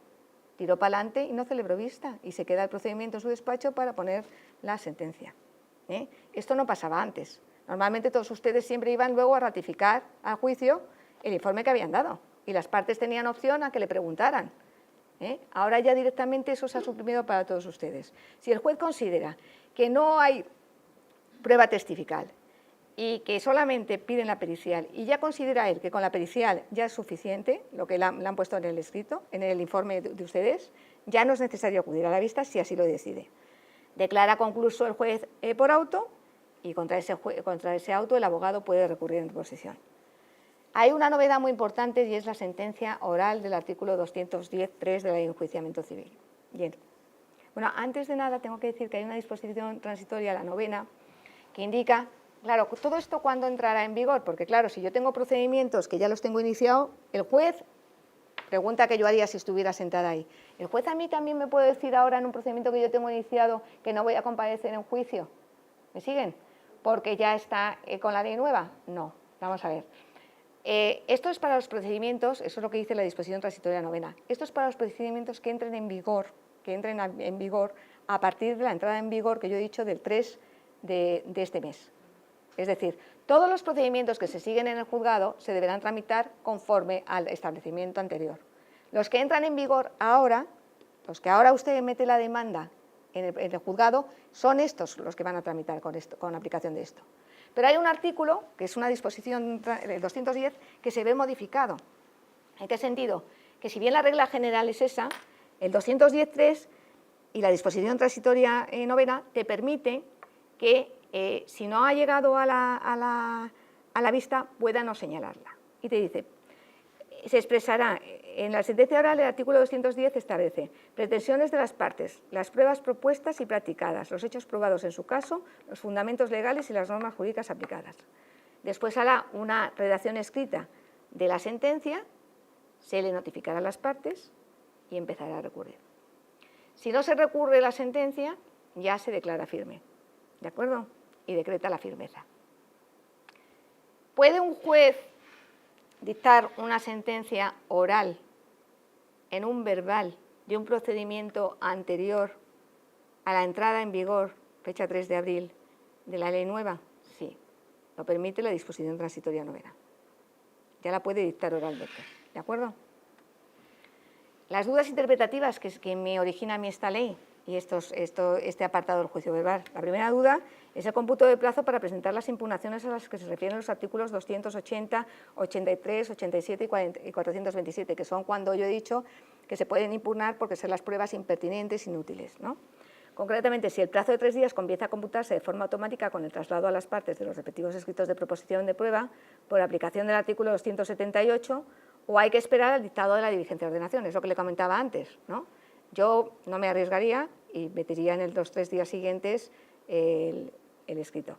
tiro para adelante y no celebro vista y se queda el procedimiento en su despacho para poner la sentencia. Esto no pasaba antes. Normalmente todos ustedes siempre iban luego a ratificar al juicio el informe que habían dado y las partes tenían opción a que le preguntaran. Ahora ya directamente eso se ha suprimido para todos ustedes. Si el juez considera que no hay prueba testifical y que solamente piden la pericial y ya considera él que con la pericial ya es suficiente, lo que le han puesto en el escrito, en el informe de ustedes, ya no es necesario acudir a la vista si así lo decide. Declara concluso el juez por auto y contra ese auto el abogado puede recurrir en reposición. Hay una novedad muy importante y es la sentencia oral del artículo 210.3 de la Ley de Enjuiciamiento Civil. Bien. Bueno, antes de nada tengo que decir que hay una disposición transitoria, la 9ª, que indica, claro, todo esto cuándo entrará en vigor, porque claro, si yo tengo procedimientos que ya los tengo iniciados, el juez, pregunta que yo haría si estuviera sentada ahí, ¿el juez a mí también me puede decir ahora en un procedimiento que yo tengo iniciado que no voy a comparecer en juicio? ¿Me siguen? Porque ya está con la ley nueva. No, vamos a ver. Esto es para los procedimientos, eso es lo que dice la disposición transitoria 9ª, esto es para los procedimientos que entren en vigor, a partir de la entrada en vigor que yo he dicho del 3 de este mes. Es decir, todos los procedimientos que se siguen en el juzgado se deberán tramitar conforme al establecimiento anterior. Los que entran en vigor ahora, los que ahora usted mete la demanda en el juzgado, son estos los que van a tramitar con aplicación de esto. Pero hay un artículo, que es una disposición 210, que se ve modificado. ¿En qué sentido? Que si bien la regla general es esa, el 210.3 y la disposición transitoria 9ª te permite que si no ha llegado a la vista, pueda no señalarla. Y te dice, se expresará en la sentencia oral, el artículo 210 establece pretensiones de las partes, las pruebas propuestas y practicadas, los hechos probados en su caso, los fundamentos legales y las normas jurídicas aplicadas. Después hará una redacción escrita de la sentencia, se le notificará a las partes y empezará a recurrir. Si no se recurre la sentencia, ya se declara firme, ¿de acuerdo? Y decreta la firmeza. ¿Puede un juez dictar una sentencia oral en un verbal de un procedimiento anterior a la entrada en vigor, fecha 3 de abril, de la ley nueva? Sí, lo permite la disposición transitoria 9ª. Ya la puede dictar oralmente, ¿de acuerdo? Las dudas interpretativas que me origina a mí esta ley y este apartado del juicio verbal. La primera duda es el cómputo de plazo para presentar las impugnaciones a las que se refieren los artículos 280, 83, 87 y 427, que son cuando yo he dicho que se pueden impugnar porque son las pruebas impertinentes, inútiles, ¿no? Concretamente, si el plazo de 3 días comienza a computarse de forma automática con el traslado a las partes de los respectivos escritos de proposición de prueba por aplicación del artículo 278, o hay que esperar al dictado de la diligencia de ordenación, es lo que le comentaba antes, ¿no? Yo no me arriesgaría y metería en los 3 días siguientes el escrito.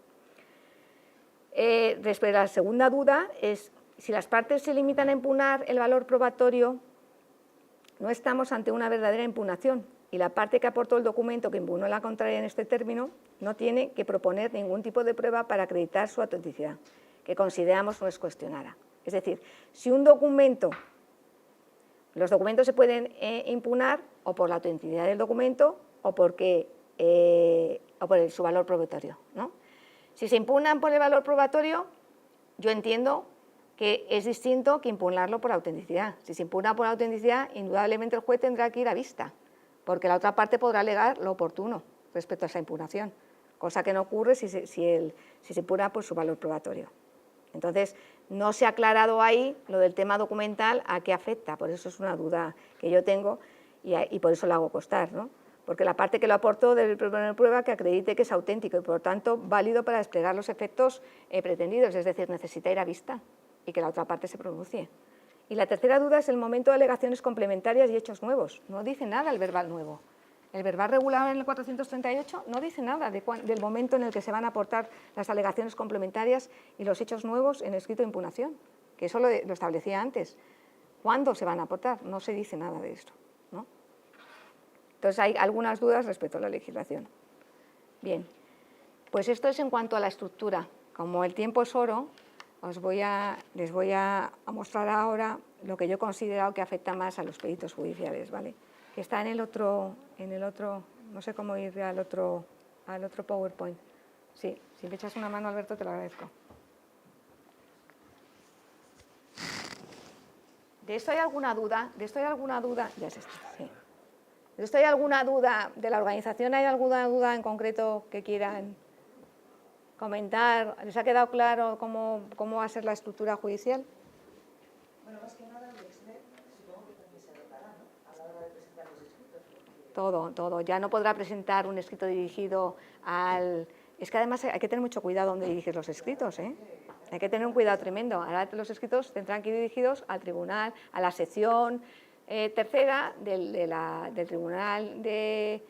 Respecto a la segunda duda es, si las partes se limitan a impugnar el valor probatorio, no estamos ante una verdadera impugnación y la parte que aportó el documento que impugnó la contraria en este término no tiene que proponer ningún tipo de prueba para acreditar su autenticidad, que consideramos no es cuestionada. Es decir, si un documento, los documentos se pueden impugnar o por la autenticidad del documento o por su valor probatorio, ¿no? Si se impugnan por el valor probatorio, yo entiendo que es distinto que impugnarlo por autenticidad. Si se impugna por autenticidad, indudablemente el juez tendrá que ir a vista, porque la otra parte podrá alegar lo oportuno respecto a esa impugnación, cosa que no ocurre si se impugna por su valor probatorio. Entonces, no se ha aclarado ahí lo del tema documental a qué afecta, por eso es una duda que yo tengo y por eso la hago constar, ¿no? Porque la parte que lo aportó debe proponer prueba que acredite que es auténtico y, por lo tanto, válido para desplegar los efectos pretendidos, es decir, necesita ir a vista y que la otra parte se pronuncie. Y la tercera duda es el momento de alegaciones complementarias y hechos nuevos. No dice nada el verbal nuevo. El verbal regulado en el 438 no dice nada del momento en el que se van a aportar las alegaciones complementarias y los hechos nuevos en el escrito de impugnación, que eso lo establecía antes. ¿Cuándo se van a aportar? No se dice nada de esto, ¿no? Entonces hay algunas dudas respecto a la legislación. Bien, pues esto es en cuanto a la estructura. Como el tiempo es oro, les voy a mostrar ahora lo que yo he considerado que afecta más a los peritos judiciales, ¿vale? Que está en el otro, no sé cómo ir al otro PowerPoint. Sí, si me echas una mano, Alberto, te lo agradezco. ¿De esto hay alguna duda? Ya es esto, sí. ¿De esto hay alguna duda de la organización? ¿Hay alguna duda en concreto que quieran comentar? ¿Les ha quedado claro cómo va a ser la estructura judicial? Bueno, más que nada el Excel, supongo que también se adaptará, ¿no? A la hora de presentar los escritos. Todo. Ya no podrá presentar un escrito dirigido al Es que además hay que tener mucho cuidado donde diriges los escritos, ¿eh? Hay que tener un cuidado tremendo. Ahora los escritos tendrán que ir dirigidos al tribunal, a la sección tercera del Tribunal de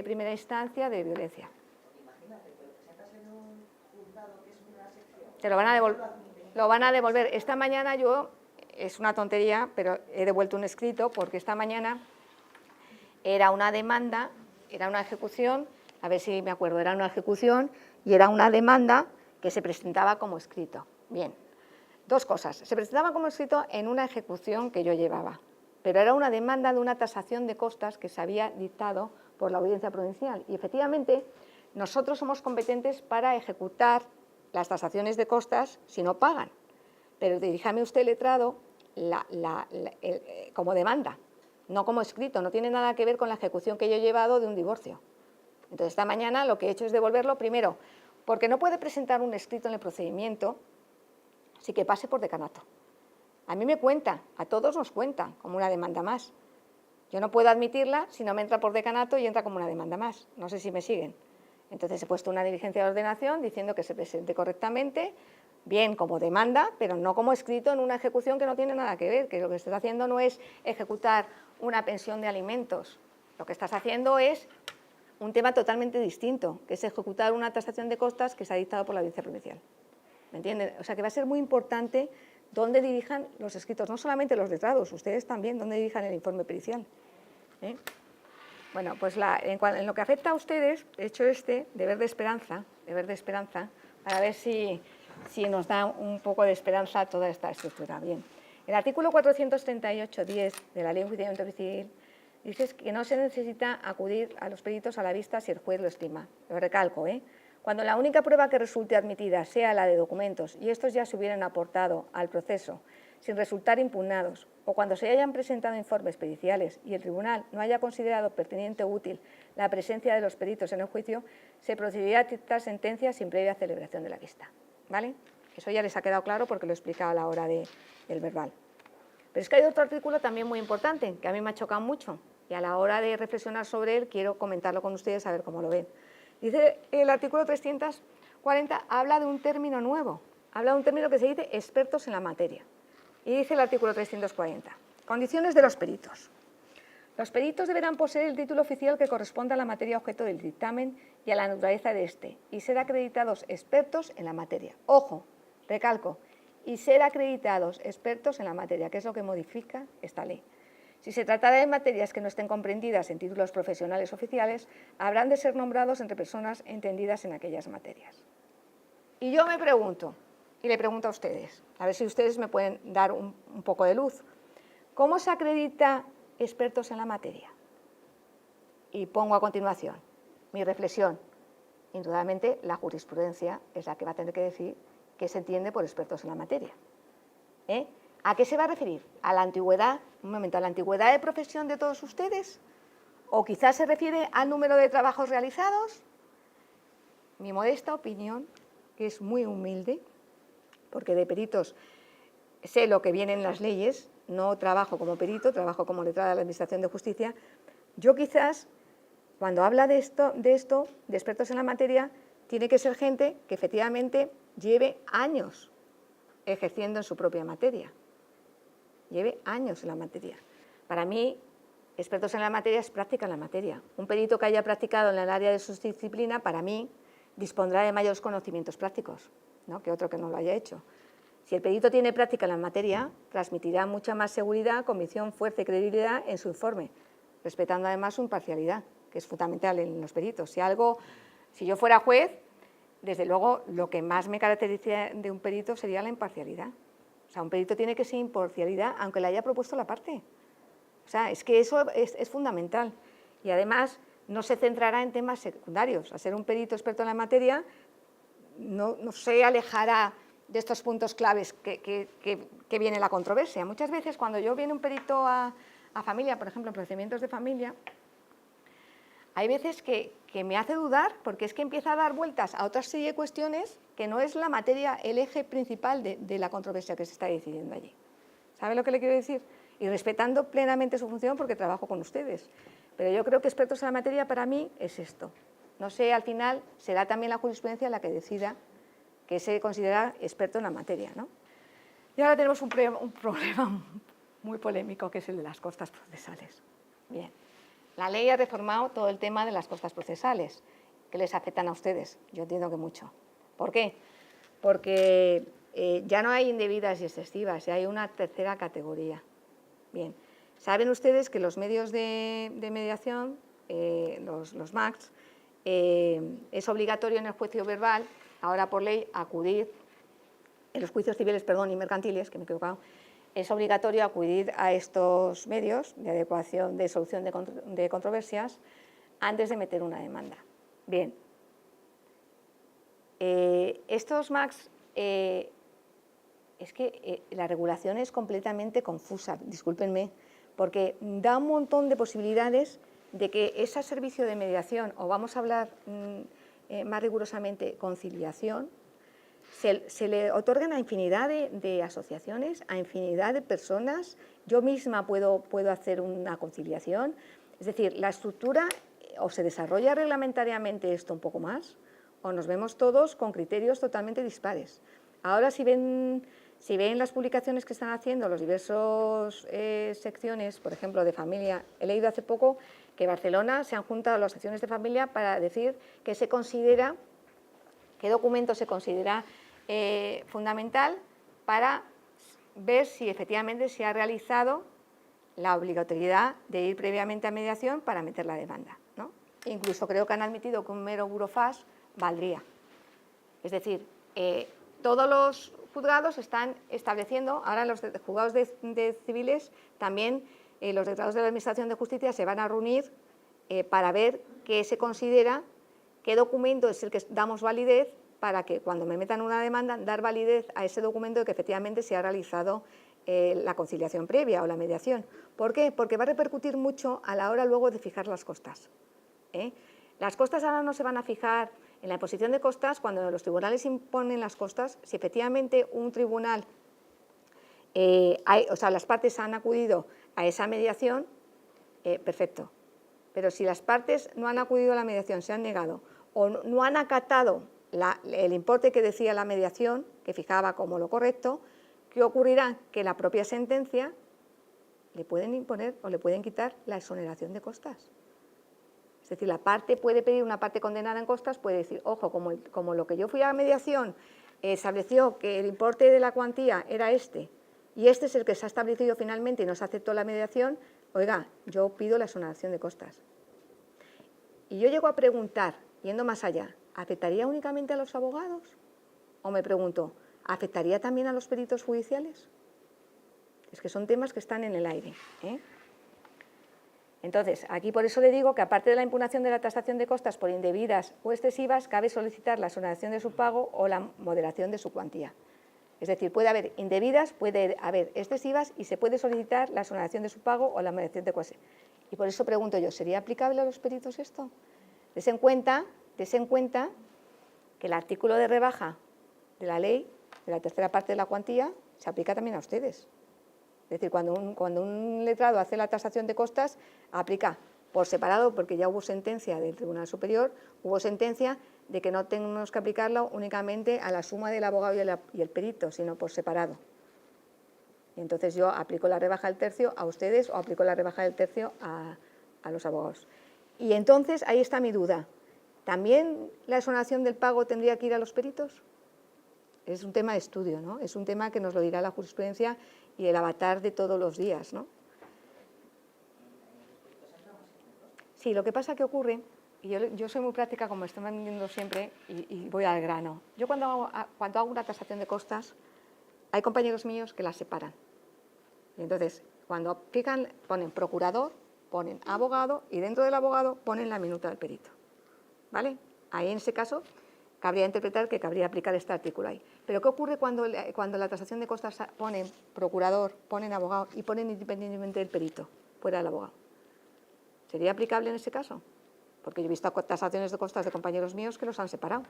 Primera Instancia de Violencia. Imagínate, te lo presentas en un juzgado que es una sección. Te lo van a devolver. Esta mañana es una tontería, pero he devuelto un escrito porque esta mañana era una demanda, era una ejecución, a ver si me acuerdo, era una ejecución y era una demanda que se presentaba como escrito. Bien, dos cosas. Se presentaba como escrito en una ejecución que yo llevaba, pero era una demanda de una tasación de costas que se había dictado por la Audiencia Provincial. Y efectivamente, nosotros somos competentes para ejecutar las tasaciones de costas si no pagan. Pero diríjame usted, letrado, como demanda, no como escrito, no tiene nada que ver con la ejecución que yo he llevado de un divorcio. Entonces, esta mañana lo que he hecho es devolverlo primero, porque no puede presentar un escrito en el procedimiento sin que pase por decanato. A mí me cuenta, a todos nos cuenta como una demanda más. Yo no puedo admitirla si no me entra por decanato y entra como una demanda más. No sé si me siguen. Entonces he puesto una diligencia de ordenación diciendo que se presente correctamente, bien como demanda, pero no como escrito en una ejecución que no tiene nada que ver, que lo que estás haciendo no es ejecutar una pensión de alimentos. Lo que estás haciendo es un tema totalmente distinto, que es ejecutar una tasación de costas que se ha dictado por la Audiencia Provincial. ¿Me entienden? O sea que va a ser muy importante dónde dirijan los escritos, no solamente los letrados, ustedes también, dónde dirijan el informe pericial. Bueno, pues en lo que afecta a ustedes, he hecho deber de esperanza, para ver si nos da un poco de esperanza toda esta estructura. Bien, el artículo 438.10 de la Ley de Enjuiciamiento Civil dice que no se necesita acudir a los peritos a la vista si el juez lo estima. Lo recalco, Cuando la única prueba que resulte admitida sea la de documentos y estos ya se hubieran aportado al proceso sin resultar impugnados, o cuando se hayan presentado informes periciales y el tribunal no haya considerado pertinente o útil la presencia de los peritos en el juicio, se procederá a dictar sentencia sin previa celebración de la vista. ¿Vale? Eso ya les ha quedado claro porque lo he explicado a la hora del verbal. Pero es que hay otro artículo también muy importante que a mí me ha chocado mucho y a la hora de reflexionar sobre él quiero comentarlo con ustedes a ver cómo lo ven. Dice el artículo 340, habla de un término nuevo, habla de un término que se dice expertos en la materia. Y dice el artículo 340, condiciones de los peritos. Los peritos deberán poseer el título oficial que corresponda a la materia objeto del dictamen y a la naturaleza de éste, y ser acreditados expertos en la materia. Ojo, recalco, y ser acreditados expertos en la materia, que es lo que modifica esta ley. Si se tratara de materias que no estén comprendidas en títulos profesionales oficiales, habrán de ser nombrados entre personas entendidas en aquellas materias. Y yo me pregunto, y le pregunto a ustedes, a ver si ustedes me pueden dar un poco de luz, ¿cómo se acredita expertos en la materia? Y pongo a continuación mi reflexión. Indudablemente, la jurisprudencia es la que va a tener que decir qué se entiende por expertos en la materia. ¿A qué se va a referir? ¿A la antigüedad? Un momento, ¿a la antigüedad de profesión de todos ustedes? ¿O quizás se refiere al número de trabajos realizados? Mi modesta opinión, que es muy humilde, porque de peritos sé lo que viene en las leyes, no trabajo como perito, trabajo como letrada de la Administración de Justicia. Yo quizás, cuando habla de esto, de expertos en la materia, tiene que ser gente que efectivamente lleve años ejerciendo en su propia materia. Lleve años en la materia. Para mí, expertos en la materia es práctica en la materia. Un perito que haya practicado en el área de su disciplina, para mí, dispondrá de mayores conocimientos prácticos, ¿no?, que otro que no lo haya hecho. Si el perito tiene práctica en la materia, transmitirá mucha más seguridad, convicción, fuerza y credibilidad en su informe, respetando además su imparcialidad, que es fundamental en los peritos. Si yo fuera juez, desde luego lo que más me caracteriza de un perito sería la imparcialidad. O sea, un perito tiene que ser imparcialidad, aunque le haya propuesto la parte. O sea, es que eso es fundamental. Y además no se centrará en temas secundarios. A ser un perito experto en la materia, no se alejará de estos puntos claves que viene la controversia. Muchas veces cuando yo viene un perito a familia, por ejemplo, en procedimientos de familia, hay veces que me hace dudar porque es que empieza a dar vueltas a otra serie de cuestiones que no es la materia, el eje principal de la controversia que se está decidiendo allí. ¿Sabe lo que le quiero decir? Y respetando plenamente su función porque trabajo con ustedes. Pero yo creo que expertos en la materia para mí es esto. No sé, al final será también la jurisprudencia la que decida que se considera experto en la materia, ¿no? Y ahora tenemos un problema muy polémico, que es el de las costas procesales. Bien, la ley ha reformado todo el tema de las costas procesales, que les afectan a ustedes. Yo entiendo que mucho. ¿Por qué? Porque ya no hay indebidas y excesivas, ya hay una tercera categoría. Bien, saben ustedes que los medios de mediación, los MACs, es obligatorio en el juicio verbal, ahora por ley, acudir, en los juicios civiles, perdón, y mercantiles, que me he equivocado, es obligatorio acudir a estos medios de adecuación de solución de controversias antes de meter una demanda. Bien, estos MACs, es que la regulación es completamente confusa, discúlpenme, porque da un montón de posibilidades de que ese servicio de mediación, o vamos a hablar más rigurosamente conciliación, se le otorgan a infinidad de asociaciones, a infinidad de personas. Yo misma puedo hacer una conciliación. Es decir, la estructura o se desarrolla reglamentariamente esto un poco más, o nos vemos todos con criterios totalmente dispares. Ahora, si ven las publicaciones que están haciendo los diversos secciones, por ejemplo, de familia, he leído hace poco que en Barcelona se han juntado las secciones de familia para decir que se considera, qué documento se considera fundamental para ver si efectivamente se ha realizado la obligatoriedad de ir previamente a mediación para meter la demanda, ¿no? Incluso creo que han admitido que un mero burofax valdría. Es decir, todos los juzgados están estableciendo, ahora los juzgados de civiles, también los letrados de la Administración de Justicia se van a reunir para ver qué se considera, qué documento es el que damos validez para que cuando me metan una demanda, dar validez a ese documento de que efectivamente se ha realizado la conciliación previa o la mediación. ¿Por qué? Porque va a repercutir mucho a la hora luego de fijar las costas. Las costas ahora no se van a fijar en la imposición de costas cuando los tribunales imponen las costas. Si efectivamente un tribunal, las partes han acudido a esa mediación, perfecto. Pero si las partes no han acudido a la mediación, se han negado o no han acatado el importe que decía la mediación, que fijaba como lo correcto, ¿qué ocurrirá? Que la propia sentencia le pueden imponer o le pueden quitar la exoneración de costas. Es decir, la parte puede pedir, una parte condenada en costas puede decir, ojo, como lo que yo fui a mediación estableció que el importe de la cuantía era este, y este es el que se ha establecido finalmente y no se aceptó la mediación, oiga, yo pido la exoneración de costas. Y yo llego a preguntar, yendo más allá, ¿afectaría únicamente a los abogados? O me pregunto, ¿afectaría también a los peritos judiciales? Es que son temas que están en el aire, Entonces, aquí por eso le digo que aparte de la impugnación de la tasación de costas por indebidas o excesivas, cabe solicitar la exoneración de su pago o la moderación de su cuantía. Es decir, puede haber indebidas, puede haber excesivas y se puede solicitar la exoneración de su pago o la moderación de cuantía. Y por eso pregunto yo, ¿sería aplicable a los peritos esto? Dese en cuenta que el artículo de rebaja de la ley, de la tercera parte de la cuantía, se aplica también a ustedes. Es decir, cuando un letrado hace la tasación de costas, aplica por separado, porque ya hubo sentencia del Tribunal Superior, hubo sentencia de que no tenemos que aplicarlo únicamente a la suma del abogado y el perito, sino por separado. Y entonces yo aplico la rebaja del tercio a ustedes o aplico la rebaja del tercio a los abogados. Y entonces ahí está mi duda. ¿También la exoneración del pago tendría que ir a los peritos? Es un tema de estudio, ¿no? Es un tema que nos lo dirá la jurisprudencia y el avatar de todos los días, ¿no? Sí, lo que pasa que ocurre, y yo soy muy práctica, como estoy vendiendo siempre, y voy al grano. Yo cuando hago una tasación de costas, hay compañeros míos que las separan. Y entonces, cuando aplican, ponen procurador, ponen abogado, y dentro del abogado ponen la minuta del perito. ¿Vale? Ahí en ese caso cabría interpretar que cabría aplicar este artículo ahí. Pero ¿qué ocurre cuando la tasación de costas ponen procurador, ponen abogado y ponen independientemente del perito, fuera del abogado? ¿Sería aplicable en ese caso? Porque yo he visto tasaciones de costas de compañeros míos que los han separado.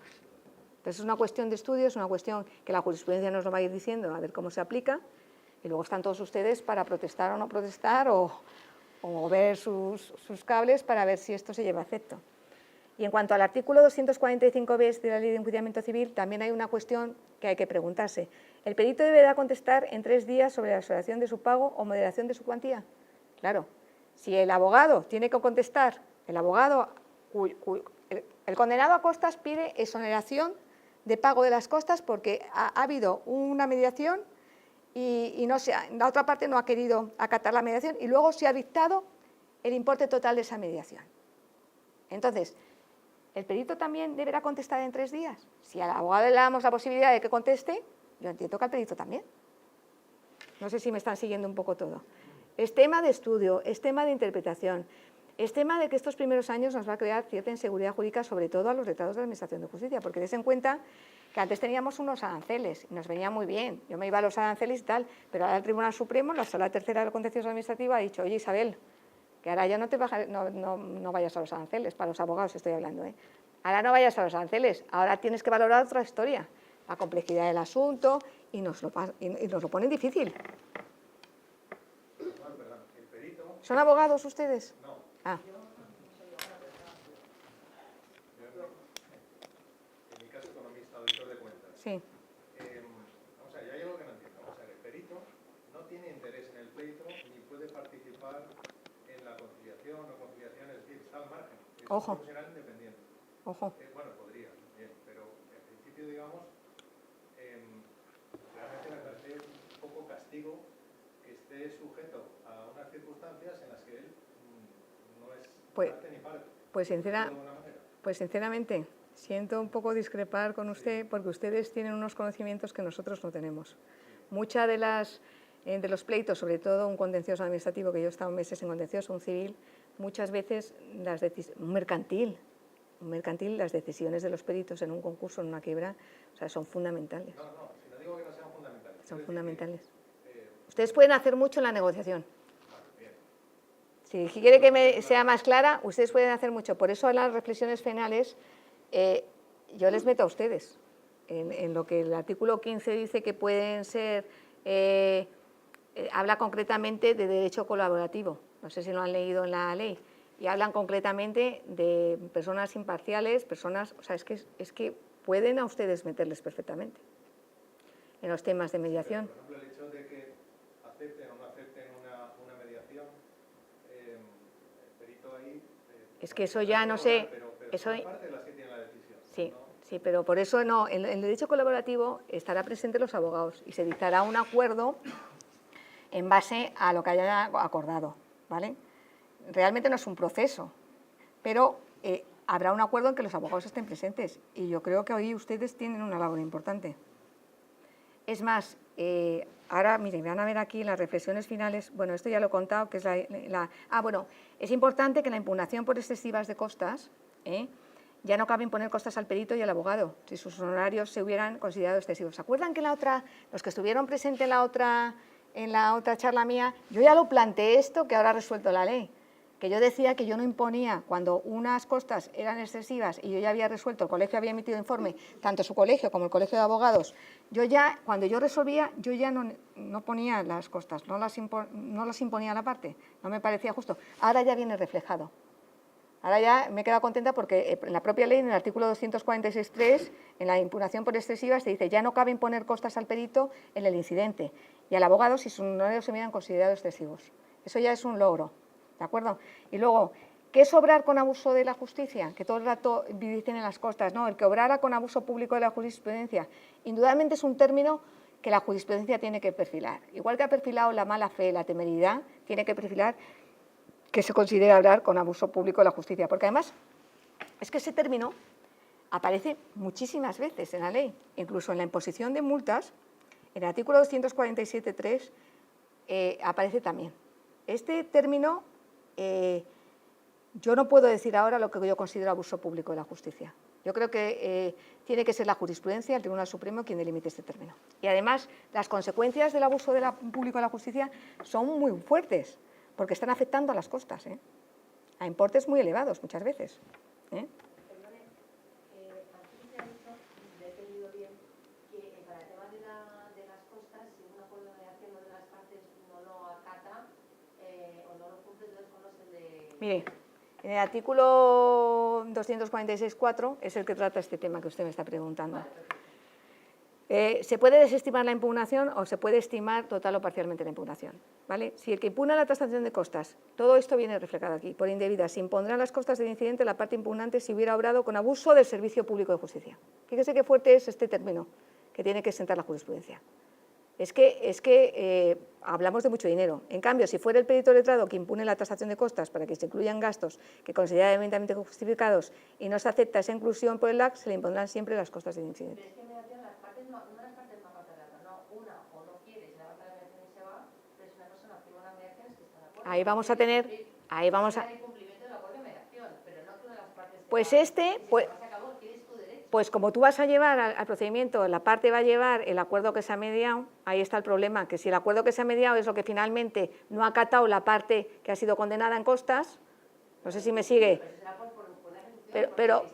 Entonces es una cuestión de estudio, es una cuestión que la jurisprudencia nos lo va a ir diciendo, a ver cómo se aplica, y luego están todos ustedes para protestar o no protestar o mover sus cables para ver si esto se lleva a efecto. Y en cuanto al artículo 245 bis de la Ley de Enjuiciamiento Civil, también hay una cuestión que hay que preguntarse. ¿El perito deberá contestar en 3 días sobre la exoneración de su pago o moderación de su cuantía? Claro, si el abogado tiene que contestar, el abogado, el condenado a costas pide exoneración de pago de las costas porque ha habido una mediación y no la otra parte no ha querido acatar la mediación y luego se ha dictado el importe total de esa mediación. Entonces, ¿el perito también deberá contestar en 3 días? Si al abogado le damos la posibilidad de que conteste, yo entiendo que al perito también. No sé si me están siguiendo un poco todo. Es tema de estudio, es tema de interpretación, es tema de que estos primeros años nos va a crear cierta inseguridad jurídica, sobre todo a los letrados de la Administración de Justicia, porque des en cuenta que antes teníamos unos aranceles y nos venía muy bien. Yo me iba a los aranceles y tal, pero ahora el Tribunal Supremo, la Sala Tercera del Contencioso Administrativo, ha dicho, oye Isabel, que ahora ya no vayas a los aranceles, para los abogados estoy hablando, ¿eh? Ahora no vayas a los aranceles, ahora tienes que valorar otra historia, la complejidad del asunto, y nos lo ponen difícil. ¿Son abogados ustedes? No. Ah. En mi caso, economista, auditor de cuentas. Sí. Vamos a ver, yo hay algo que no entiendo. Vamos a ver, el perito no tiene interés en el pleito ni puede participar en la conciliación o conciliación, es decir, está al margen. Es Ojo. un profesional independiente. Ojo. Bueno, podría, bien, pero en principio, digamos, realmente me parece un poco castigo que esté sujeto a unas circunstancias en las que él no es parte ni parte. Pues sinceramente, siento un poco discrepar con usted porque ustedes tienen unos conocimientos que nosotros no tenemos. Muchas de los pleitos, sobre todo un contencioso administrativo, que yo he estado meses en contencioso, un civil, muchas veces un mercantil, las decisiones de los peritos en un concurso, en una quiebra, o sea, son fundamentales. No, si no digo que no sean fundamentales. Son fundamentales. Ustedes pueden hacer mucho en la negociación. Si quiere que me sea más clara, ustedes pueden hacer mucho. Por eso en las reflexiones finales yo les meto a ustedes. En lo que el artículo 15 dice que pueden ser, habla concretamente de derecho colaborativo. No sé si lo han leído en la ley. Y hablan concretamente de personas imparciales, personas, o sea, es que pueden a ustedes meterles perfectamente en los temas de mediación. Por ejemplo, el hecho de que acepten o no acepten una mediación, el perito ahí... es que eso ya no sé... Pero eso son parte de las que tienen la decisión. Sí, ¿no? sí, pero por eso no. En el derecho colaborativo estará presente los abogados y se dictará un acuerdo en base a lo que hayan acordado, ¿vale? Realmente no es un proceso, pero habrá un acuerdo en que los abogados estén presentes y yo creo que hoy ustedes tienen una labor importante. Es más, ahora, miren, van a ver aquí las reflexiones finales, bueno, esto ya lo he contado, que es bueno, es importante que la impugnación por excesivas de costas, ya no cabe imponer costas al perito y al abogado, si sus honorarios se hubieran considerado excesivos. ¿Se acuerdan que los que estuvieron presentes en la otra charla mía, yo ya lo planteé esto que ahora ha resuelto la ley? Que yo decía que yo no imponía cuando unas costas eran excesivas y yo ya había resuelto, el colegio había emitido informe, tanto su colegio como el colegio de abogados, cuando yo resolvía, yo ya no ponía las costas, no las imponía a la parte, no me parecía justo. Ahora ya viene reflejado. Ahora ya me he quedado contenta porque en la propia ley, en el artículo 246.3, en la impugnación por excesivas, se dice ya no cabe imponer costas al perito en el incidente y al abogado si sus honorarios se hubieran considerado excesivos. Eso ya es un logro. ¿De acuerdo? Y luego, ¿qué es obrar con abuso de la justicia? Que todo el rato dicen en las costas, ¿no? El que obrara con abuso público de la jurisprudencia. Indudablemente es un término que la jurisprudencia tiene que perfilar. Igual que ha perfilado la mala fe, la temeridad, tiene que perfilar que se considera obrar con abuso público de la justicia. Porque además, es que ese término aparece muchísimas veces en la ley. Incluso en la imposición de multas, en el artículo 247.3, aparece también. Este término... yo no puedo decir ahora lo que yo considero abuso público de la justicia. Yo creo que tiene que ser la jurisprudencia, el Tribunal Supremo, quien delimite este término. Y además, las consecuencias del abuso público de la justicia son muy fuertes, porque están afectando a las costas, a importes muy elevados muchas veces. Perdone, antes se ha dicho, si le he entendido bien, que para el tema de las costas, si un acuerdo de acción de las partes no lo acata, o no lo cumple, entonces ¿cuál es el de...? Mire, En el artículo 246.4 es el que trata este tema que usted me está preguntando. Se puede desestimar la impugnación o se puede estimar total o parcialmente la impugnación, ¿vale? Si el que impugna la tasación de costas, todo esto viene reflejado aquí, por indebida, se impondrán las costas del incidente la parte impugnante si hubiera obrado con abuso del servicio público de justicia. Fíjese qué fuerte es este término que tiene que sentar la jurisprudencia. Es que hablamos de mucho dinero. En cambio, si fuera el perito letrado que impune la tasación de costas para que se incluyan gastos que considera debidamente justificados y no se acepta esa inclusión por el LAC, se le impondrán siempre las costas del incidente. Pero es que mediación las partes no las partes más parte de la otra, no, una o no quiere, se levanta la mediación y se va, pero es una persona que firma una mediación es que está de acuerdo. Ahí vamos a tener, ahí vamos a... El cumplimiento del acuerdo de mediación, pero no que una de las partes Pues se va, este, y si pues... se acabó, tienes tu derecho. Pues como tú vas a llevar al procedimiento, la parte va a llevar el acuerdo que se ha mediado, ahí está el problema, que si el acuerdo que se ha mediado es lo que finalmente no ha acatado la parte que ha sido condenada en costas, no sé si me sigue, pero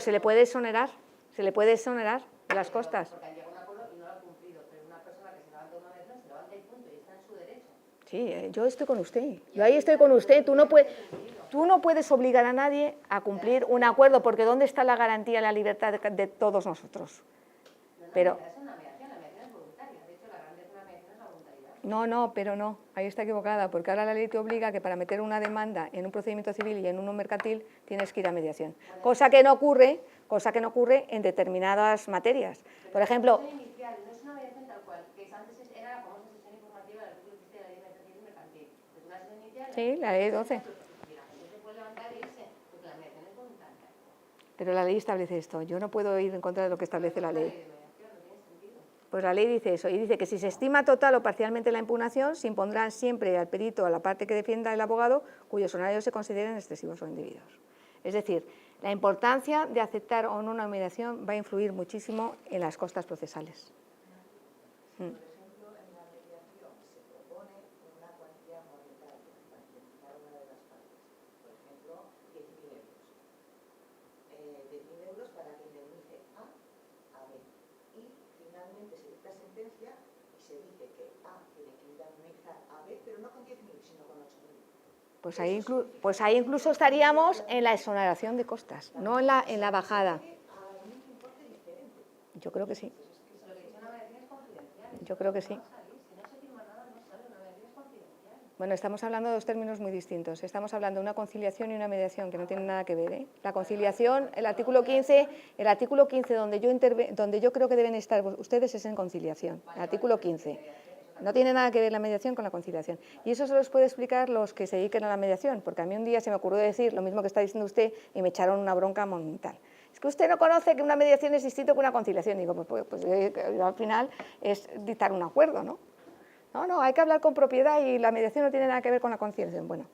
se le puede exonerar, de las costas. Porque han llegado a un acuerdo y no lo ha cumplido, pero una persona que se levanta una mediación se levanta y punto, y está en su derecho. Sí, yo estoy con usted, yo ahí estoy con usted, tú no puedes obligar a nadie a cumplir un acuerdo, porque ¿dónde está la garantía de la libertad de todos nosotros? Pero... Es una mediación, la mediación es voluntaria, de hecho la grandeza de una mediación es la voluntariedad. No, pero no, ahí está equivocada, porque ahora la ley te obliga a que para meter una demanda en un procedimiento civil y en uno mercantil tienes que ir a mediación, cosa que no ocurre en determinadas materias. Por ejemplo... No es una mediación tal cual, que antes era como una sesión informativa del artículo 17 de la ley mercantil y mercantil. Es una sesión inicial... Sí, la ley 12. Pero la ley establece esto, yo no puedo ir en contra de lo que establece la ley. Pues la ley dice eso, y dice que si se estima total o parcialmente la impugnación, se impondrán siempre al perito a la parte que defienda el abogado, cuyos honorarios se consideren excesivos o indebidos. Es decir, la importancia de aceptar o no una mediación va a influir muchísimo en las costas procesales. Por ejemplo, en la mediación se propone una cuantía monetaria para indemnizar a una de las partes. Por ejemplo, 10.000 euros. 10.000 euros para que indemnice a B. Y finalmente se dicta sentencia y se dice que A tiene que indemnizar a B, pero no con 10.000, sino con 8.000. Pues ahí incluso estaríamos en la exoneración de costas, no en la bajada. Yo creo que sí. Yo creo que sí. Bueno, estamos hablando de dos términos muy distintos. Estamos hablando de una conciliación y una mediación, que no tienen nada que ver, ¿eh? La conciliación, el artículo 15 donde yo creo que deben estar ustedes es en conciliación, el artículo 15. No tiene nada que ver la mediación con la conciliación. Y eso se los puede explicar los que se dediquen a la mediación, porque a mí un día se me ocurrió decir lo mismo que está diciendo usted y me echaron una bronca monumental. Es que usted no conoce que una mediación es distinto que una conciliación. Digo, pues al final es dictar un acuerdo, ¿no? No, hay que hablar con propiedad y la mediación no tiene nada que ver con la conciliación. Bueno,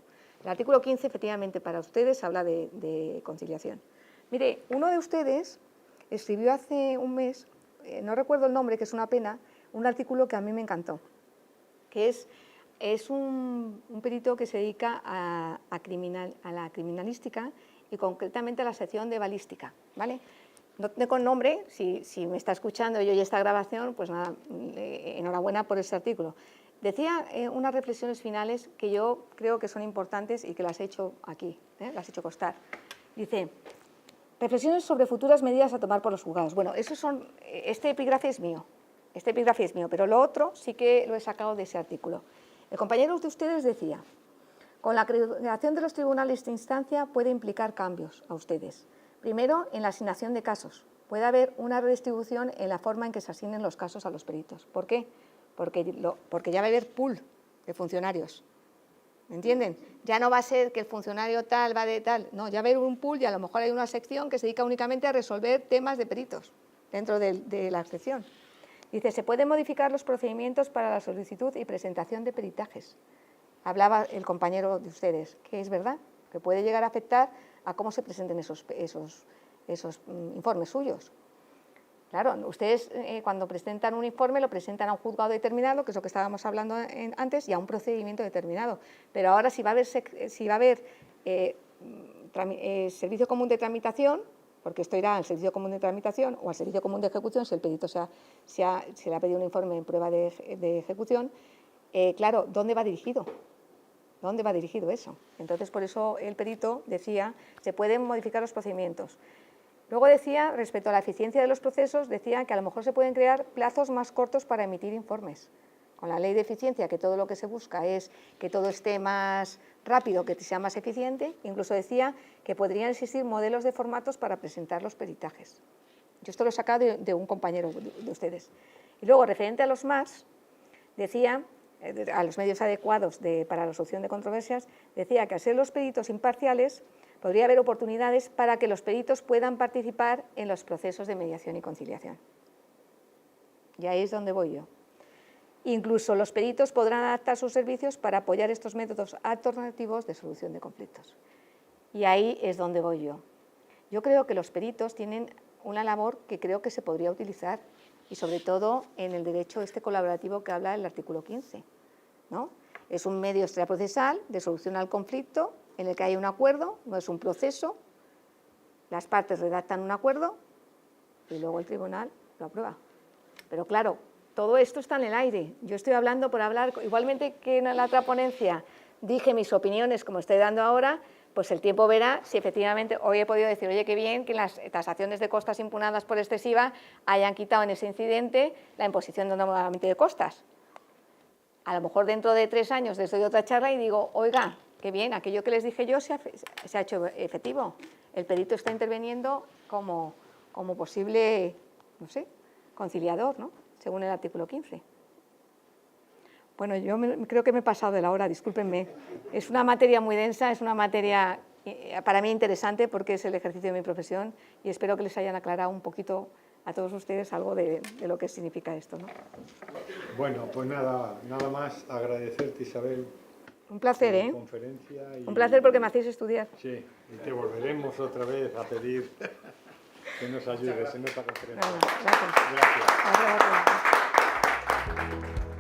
el artículo 15, efectivamente, para ustedes habla de conciliación. Mire, uno de ustedes escribió hace un mes, no recuerdo el nombre, que es una pena, un artículo que a mí me encantó, que es un perito que se dedica a la criminalística y concretamente a la sección de balística, ¿vale? No tengo el nombre, si me está escuchando y oye esta grabación, pues nada, enhorabuena por ese artículo. Decía unas reflexiones finales que yo creo que son importantes y que las he hecho aquí, las he hecho constar. Dice, reflexiones sobre futuras medidas a tomar por los juzgados. Bueno, este epígrafe es mío, pero lo otro sí que lo he sacado de ese artículo. El compañero de ustedes decía, con la creación de los tribunales de instancia puede implicar cambios a ustedes. Primero, en la asignación de casos. Puede haber una redistribución en la forma en que se asignen los casos a los peritos. ¿Por qué? Porque ya va a haber pool de funcionarios. ¿Me entienden? Ya no va a ser que el funcionario tal va de tal. No, ya va a haber un pool y a lo mejor hay una sección que se dedica únicamente a resolver temas de peritos dentro de la sección. Dice, se pueden modificar los procedimientos para la solicitud y presentación de peritajes. Hablaba el compañero de ustedes, que es verdad, que puede llegar a afectar a cómo se presenten esos informes suyos. Claro, ustedes cuando presentan un informe lo presentan a un juzgado determinado, que es lo que estábamos hablando antes, y a un procedimiento determinado. Pero ahora si va a haber servicio común de tramitación, porque esto irá al servicio común de tramitación o al servicio común de ejecución, si el perito se le ha pedido un informe en prueba de ejecución, claro, ¿dónde va dirigido? ¿Dónde va dirigido eso? Entonces, por eso el perito decía, se pueden modificar los procedimientos. Luego decía, respecto a la eficiencia de los procesos, decía que a lo mejor se pueden crear plazos más cortos para emitir informes. Con la ley de eficiencia, que todo lo que se busca es que todo esté más rápido, que sea más eficiente, incluso decía que podrían existir modelos de formatos para presentar los peritajes. Yo esto lo he sacado de un compañero de ustedes. Y luego, referente a los más, decía, a los medios adecuados para la solución de controversias, decía que al ser los peritos imparciales, podría haber oportunidades para que los peritos puedan participar en los procesos de mediación y conciliación. Y ahí es donde voy yo. Incluso los peritos podrán adaptar sus servicios para apoyar estos métodos alternativos de solución de conflictos. Y ahí es donde voy yo. Yo creo que los peritos tienen una labor que creo que se podría utilizar, y sobre todo en el derecho colaborativo que habla el artículo 15, ¿no? Es un medio extraprocesal de solución al conflicto en el que hay un acuerdo, no es un proceso, las partes redactan un acuerdo y luego el tribunal lo aprueba. Pero claro, todo esto está en el aire. Yo estoy hablando por hablar, igualmente que en la otra ponencia dije mis opiniones como estoy dando ahora, pues el tiempo verá si efectivamente hoy he podido decir, oye, qué bien que las tasaciones de costas impugnadas por excesiva hayan quitado en ese incidente la imposición nuevamente de costas. A lo mejor dentro de 3 años les doy otra charla y digo, oiga, qué bien, aquello que les dije yo se ha hecho efectivo. El perito está interviniendo como posible, no sé, conciliador, ¿no? Según el artículo 15. Bueno, yo creo que me he pasado de la hora, discúlpenme. Es una materia muy densa, es una materia para mí interesante porque es el ejercicio de mi profesión y espero que les hayan aclarado un poquito a todos ustedes algo de lo que significa esto, ¿no? Bueno, pues nada más agradecerte, Isabel. Un placer, por la ¿eh? conferencia y, Un placer porque me hacéis estudiar. Sí, y te volveremos otra vez a pedir que nos ayudes en esta conferencia. Bueno, gracias. Gracias. Gracias.